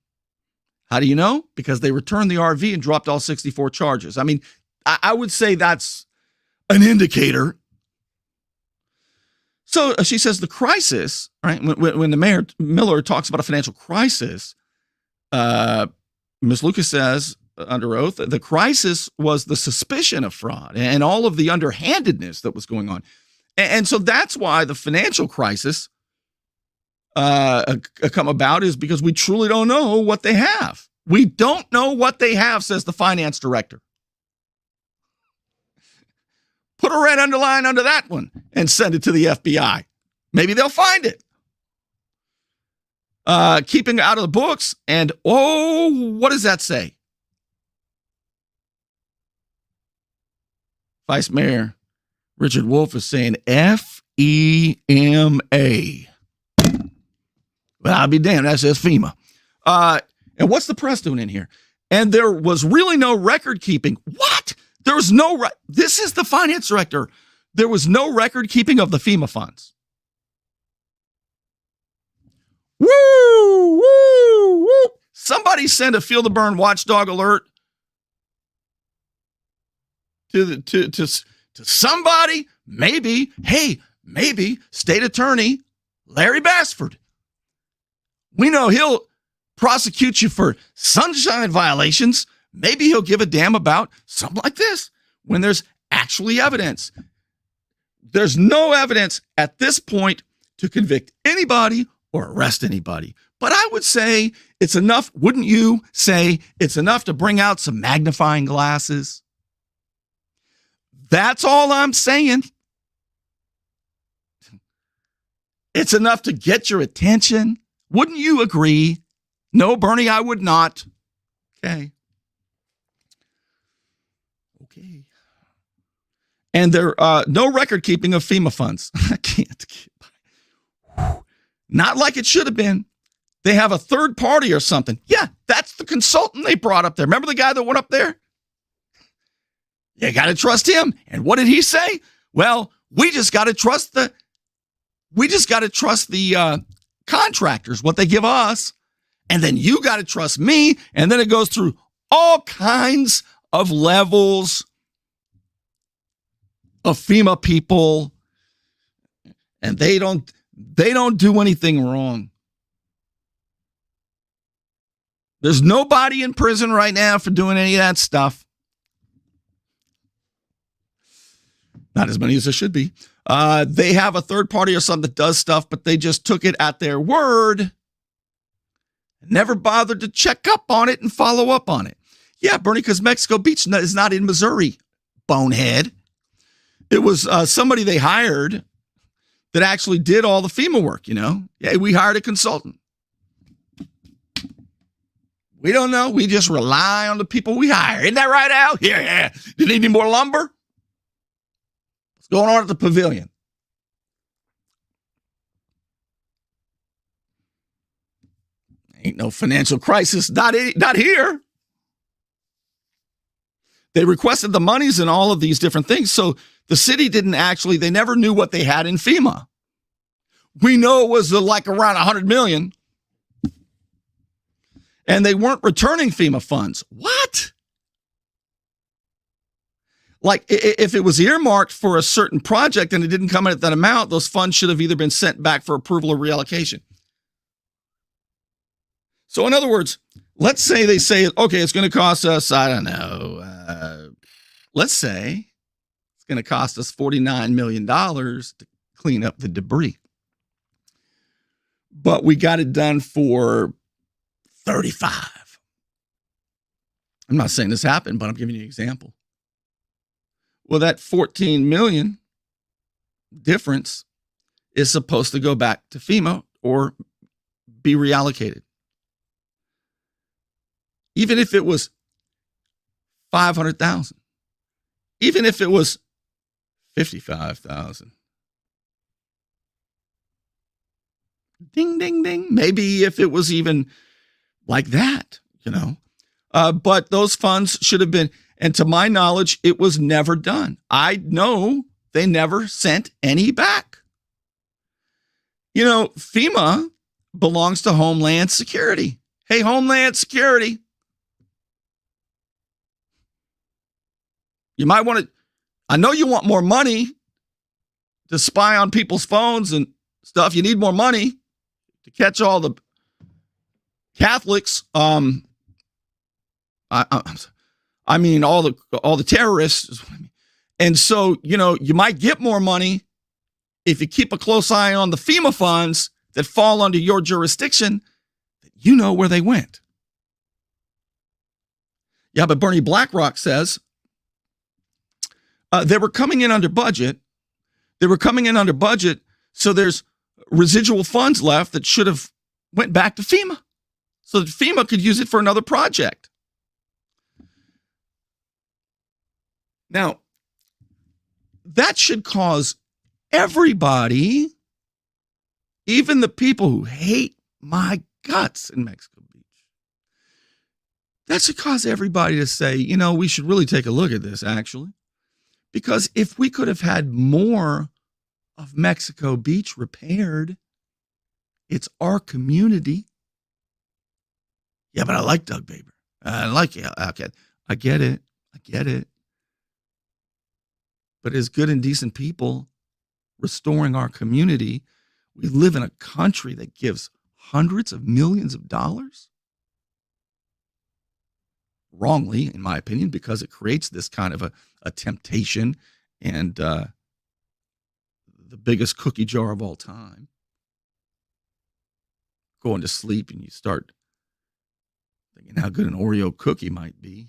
How do you know? Because they returned the RV and dropped all 64 charges. I mean, I would say that's an indicator. So she says the crisis, right? When the mayor Miller talks about a financial crisis, Ms. Lucas says under oath, the crisis was the suspicion of fraud and all of the underhandedness that was going on. And so that's why the financial crisis come about, is because we truly don't know what they have. We don't know what they have, says the finance director. Put a red underline under that one and send it to the FBI. Maybe they'll find it. Keeping out of the books. And, what does that say? Vice Mayor Richard Wolf is saying FEMA. Well, I'll be damned. That says FEMA. And what's the press doing in here? And there was really no record keeping. What? There was no, this is the finance director. There was no record keeping of the FEMA funds. Woo, woo, woo. Somebody send a Feel the Burn watchdog alert to somebody. Maybe State Attorney Larry Bassford. We know he'll prosecute you for sunshine violations. Maybe he'll give a damn about something like this when there's actually evidence. There's no evidence at this point to convict anybody or arrest anybody. But I would say it's enough, wouldn't you say it's enough to bring out some magnifying glasses? That's all I'm saying. It's enough to get your attention. Wouldn't you agree? No, Bernie, I would not. Okay. And there no record keeping of FEMA funds. I can't. Not like it should have been. They have a third party or something. Yeah, that's the consultant they brought up there. Remember the guy that went up there? You got to trust him. And what did he say? Well, we just got to trust the contractors, what they give us. And then you got to trust me. And then it goes through all kinds of levels of FEMA people. And they don't do anything wrong. There's nobody in prison right now for doing any of that stuff. Not as many as there should be. They have a third party or something that does stuff, but they just took it at their word. Never bothered to check up on it and follow up on it. Yeah, Bernie, because Mexico Beach is not in Missouri, bonehead. It was somebody they hired that actually did all the FEMA work, you know. Yeah, we hired a consultant. We don't know. We just rely on the people we hire. Isn't that right, Al? Yeah. Do you need any more lumber? What's going on at the pavilion? Ain't no financial crisis. Not here. They requested the monies and all of these different things. So the city they never knew what they had in FEMA. We know it was like around $100 million. And they weren't returning FEMA funds. What? Like if it was earmarked for a certain project and it didn't come in at that amount, those funds should have either been sent back for approval or reallocation. So in other words, let's say they say, okay, it's going to cost us, I don't know, let's say it's going to cost us $49 million to clean up the debris. But we got it done for 35. I'm not saying this happened, but I'm giving you an example. Well, that 14 million difference is supposed to go back to FEMA or be reallocated. Even if it was 500,000, even if it was 55,000. Ding, ding, ding. Maybe if it was even like that, but those funds should have been, and to my knowledge, it was never done. I know they never sent any back. FEMA belongs to Homeland Security. Hey, Homeland Security. You might want to, I know you want more money to spy on people's phones and stuff. You need more money to catch all the Catholics. I mean, all the terrorists. And so, you might get more money if you keep a close eye on the FEMA funds that fall under your jurisdiction, that you know where they went. Yeah, but Bernie BlackRock says they were coming in under budget. They were coming in under budget, so there's residual funds left that should have went back to FEMA so that FEMA could use it for another project. Now, that should cause everybody, even the people who hate my guts in Mexico Beach, that should cause everybody to say, we should really take a look at this, actually. Because if we could have had more of Mexico Beach repaired, it's our community. Yeah, but I like Doug Baber. I like it. Okay. I get it. But as good and decent people restoring our community, we live in a country that gives hundreds of millions of dollars. Wrongly, in my opinion, because it creates this kind of a temptation and the biggest cookie jar of all time. Going to sleep and you start thinking how good an Oreo cookie might be.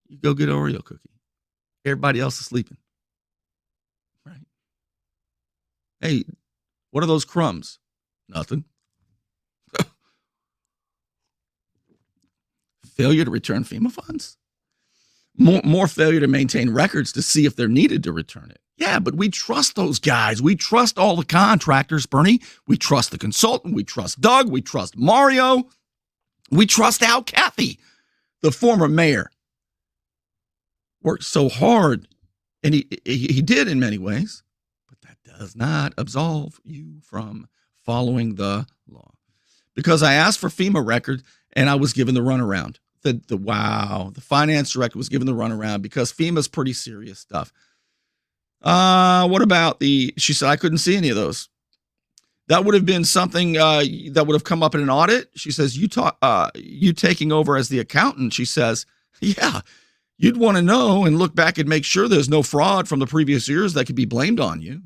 You go get an Oreo cookie. Everybody else is sleeping. Right? Hey, what are those crumbs? Nothing. Failure to return FEMA funds? More failure to maintain records to see if they're needed to return it. Yeah, but we trust those guys. We trust all the contractors, Bernie. We trust the consultant. We trust Doug. We trust Mario. We trust Cathey, the former mayor. Worked so hard, and he did in many ways, but that does not absolve you from following the law. Because I asked for FEMA record, and I was given the runaround. The finance director was given the runaround because FEMA's pretty serious stuff. What about she said I couldn't see any of those. That would have been something that would have come up in an audit. She says, you taking over as the accountant. She says, yeah, you'd want to know and look back and make sure there's no fraud from the previous years that could be blamed on you.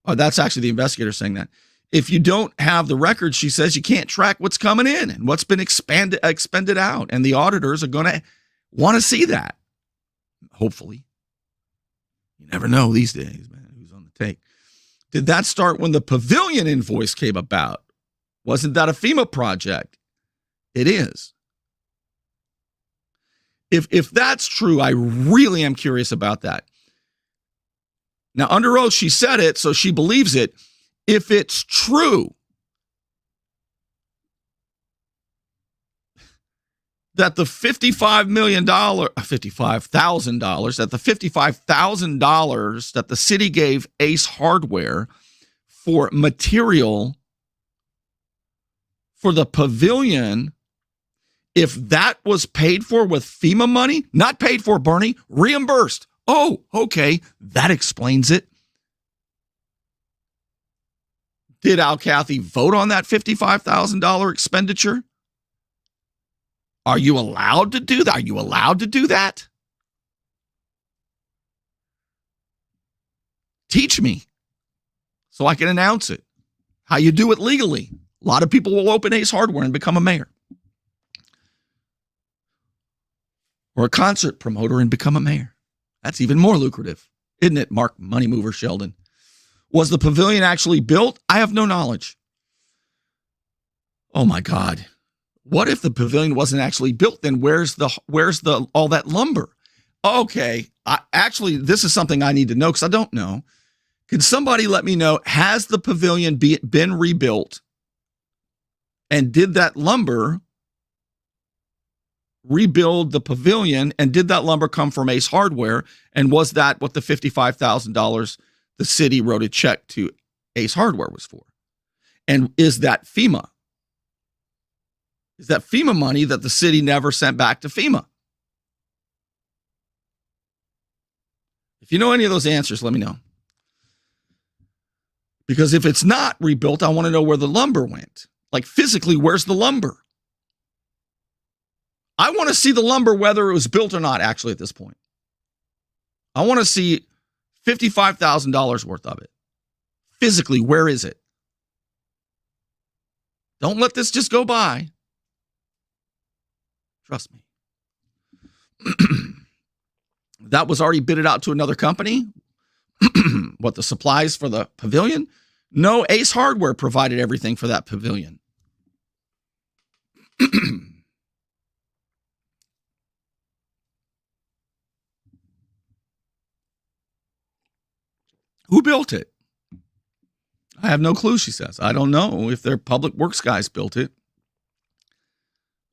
That's actually the investigator saying that. If you don't have the records, she says, you can't track what's coming in and what's been expended out. And the auditors are going to want to see that. Hopefully. You never know these days, man, who's on the take. Did that start when the pavilion invoice came about? Wasn't that a FEMA project? It is. If that's true, I really am curious about that. Now, under oath, she said it, so she believes it. If it's true that the $55,000, that the $55,000 that the city gave Ace Hardware for material for the pavilion, if that was paid for with FEMA money, not paid for, Bernie, reimbursed. Oh, okay, that explains it. Did Cathey vote on that $55,000 expenditure? Are you allowed to do that? Are you allowed to do that? Teach me so I can announce it. How you do it legally. A lot of people will open Ace Hardware and become a mayor. or a concert promoter and become a mayor. That's even more lucrative, isn't it, Mark Money Mover Sheldon? Was the pavilion actually built? I have no knowledge. Oh my God. What if the pavilion wasn't actually built? Then where's the all that lumber? Okay. Actually, this is something I need to know because I don't know. Can somebody let me know, has the pavilion been rebuilt? And did that lumber rebuild the pavilion? And did that lumber come from Ace Hardware? And was that what the $55,000 the city wrote a check to Ace Hardware was for? And is that FEMA? Is that FEMA money that the city never sent back to FEMA? If you know any of those answers, let me know. Because if it's not rebuilt, I want to know where the lumber went. Like physically, where's the lumber? I want to see the lumber, whether it was built or not, actually, at this point. I want to see $55,000 worth of it. Physically, where is it? Don't let this just go by. Trust me. That was already bidded out to another company. What, the supplies for the pavilion? No, Ace Hardware provided everything for that pavilion. Who built it? I have no clue, she says. I don't know if their public works guys built it.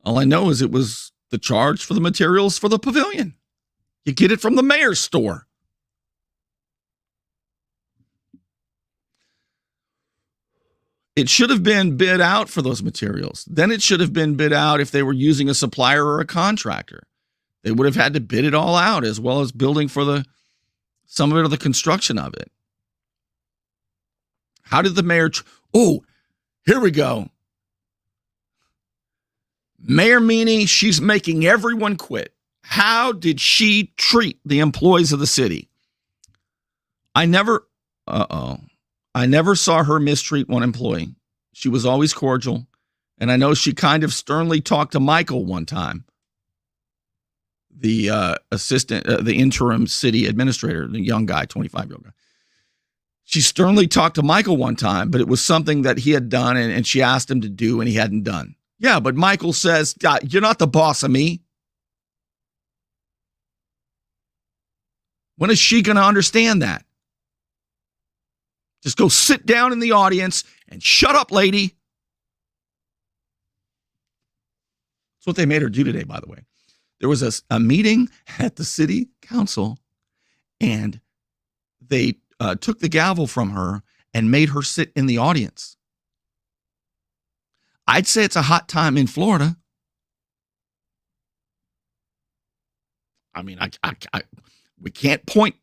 All I know is it was the charge for the materials for the pavilion. You get it from the mayor's store. It should have been bid out for those materials. Then it should have been bid out if they were using a supplier or a contractor. They would have had to bid it all out, as well as building for some of it or the construction of it. How did the mayor... Oh, here we go. Mayor Meany, she's making everyone quit. How did she treat the employees of the city? I never saw her mistreat one employee. She was always cordial. And I know she kind of sternly talked to Michael one time, the the interim city administrator, the young guy, 25-year-old guy. She sternly talked to Michael one time, but it was something that he had done and she asked him to do and he hadn't done. Yeah, but Michael says, you're not the boss of me. When is she going to understand that? Just go sit down in the audience and shut up, lady. That's what they made her do today, by the way. There was a meeting at the city council, and they took the gavel from her and made her sit in the audience. I'd say it's a hot time in Florida. I mean, we can't point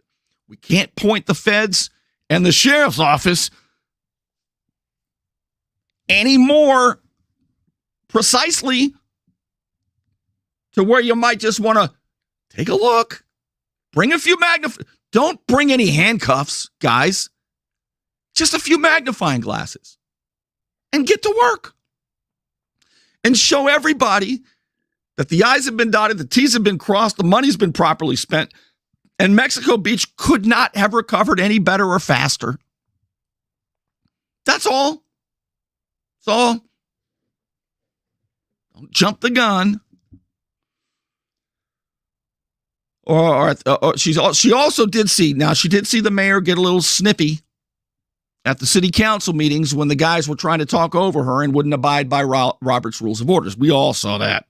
the feds and the sheriff's office any more precisely to where you might just want to take a look, bring a few don't bring any handcuffs, guys. Just a few magnifying glasses and get to work and show everybody that the I's have been dotted, the T's have been crossed, the money's been properly spent, and Mexico Beach could not have recovered any better or faster. That's all. That's all. Don't jump the gun. She also did see the mayor get a little snippy at the city council meetings when the guys were trying to talk over her and wouldn't abide by Robert's Rules of Orders. We all saw that.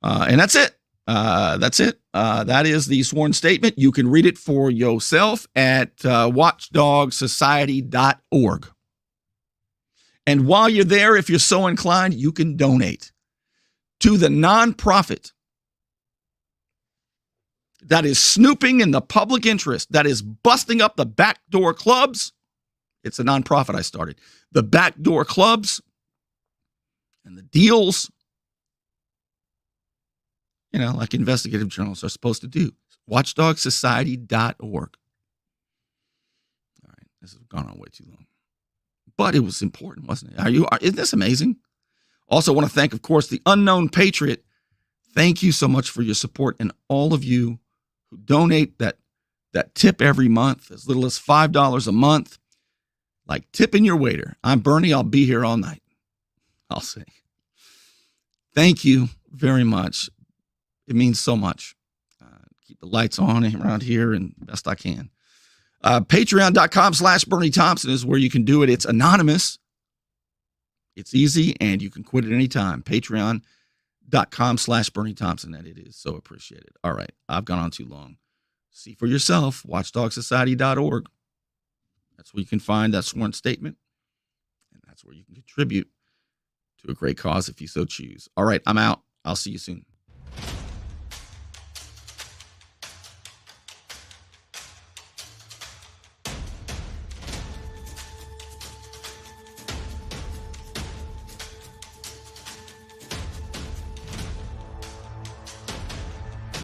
And that's it. That is the sworn statement. You can read it for yourself at watchdogsociety.org. And while you're there, if you're so inclined, you can donate to the nonprofit that is snooping in the public interest, that is busting up the backdoor clubs. It's a nonprofit I started. The backdoor clubs and the deals, like investigative journalists are supposed to do. Watchdogsociety.org. All right, this has gone on way too long. But it was important, wasn't it? Isn't this amazing? Also want to thank, of course, the Unknown Patriot Thank you so much for your support, and all of you who donate that tip every month, as little as $5 a month, like tipping your waiter. I'm Bernie. I'll be here all night. I'll say. Thank you very much. It means so much. Keep the lights on around here and best I can. Patreon.com/Bernie Thompson is where you can do it. It's anonymous. It's easy, and you can quit at any time. Patreon.com/Bernie Thompson, and it is so appreciated. All right, I've gone on too long. See for yourself, watchdogsociety.org. That's where you can find that sworn statement, and that's where you can contribute to a great cause if you so choose. All right, I'm out. I'll see you soon.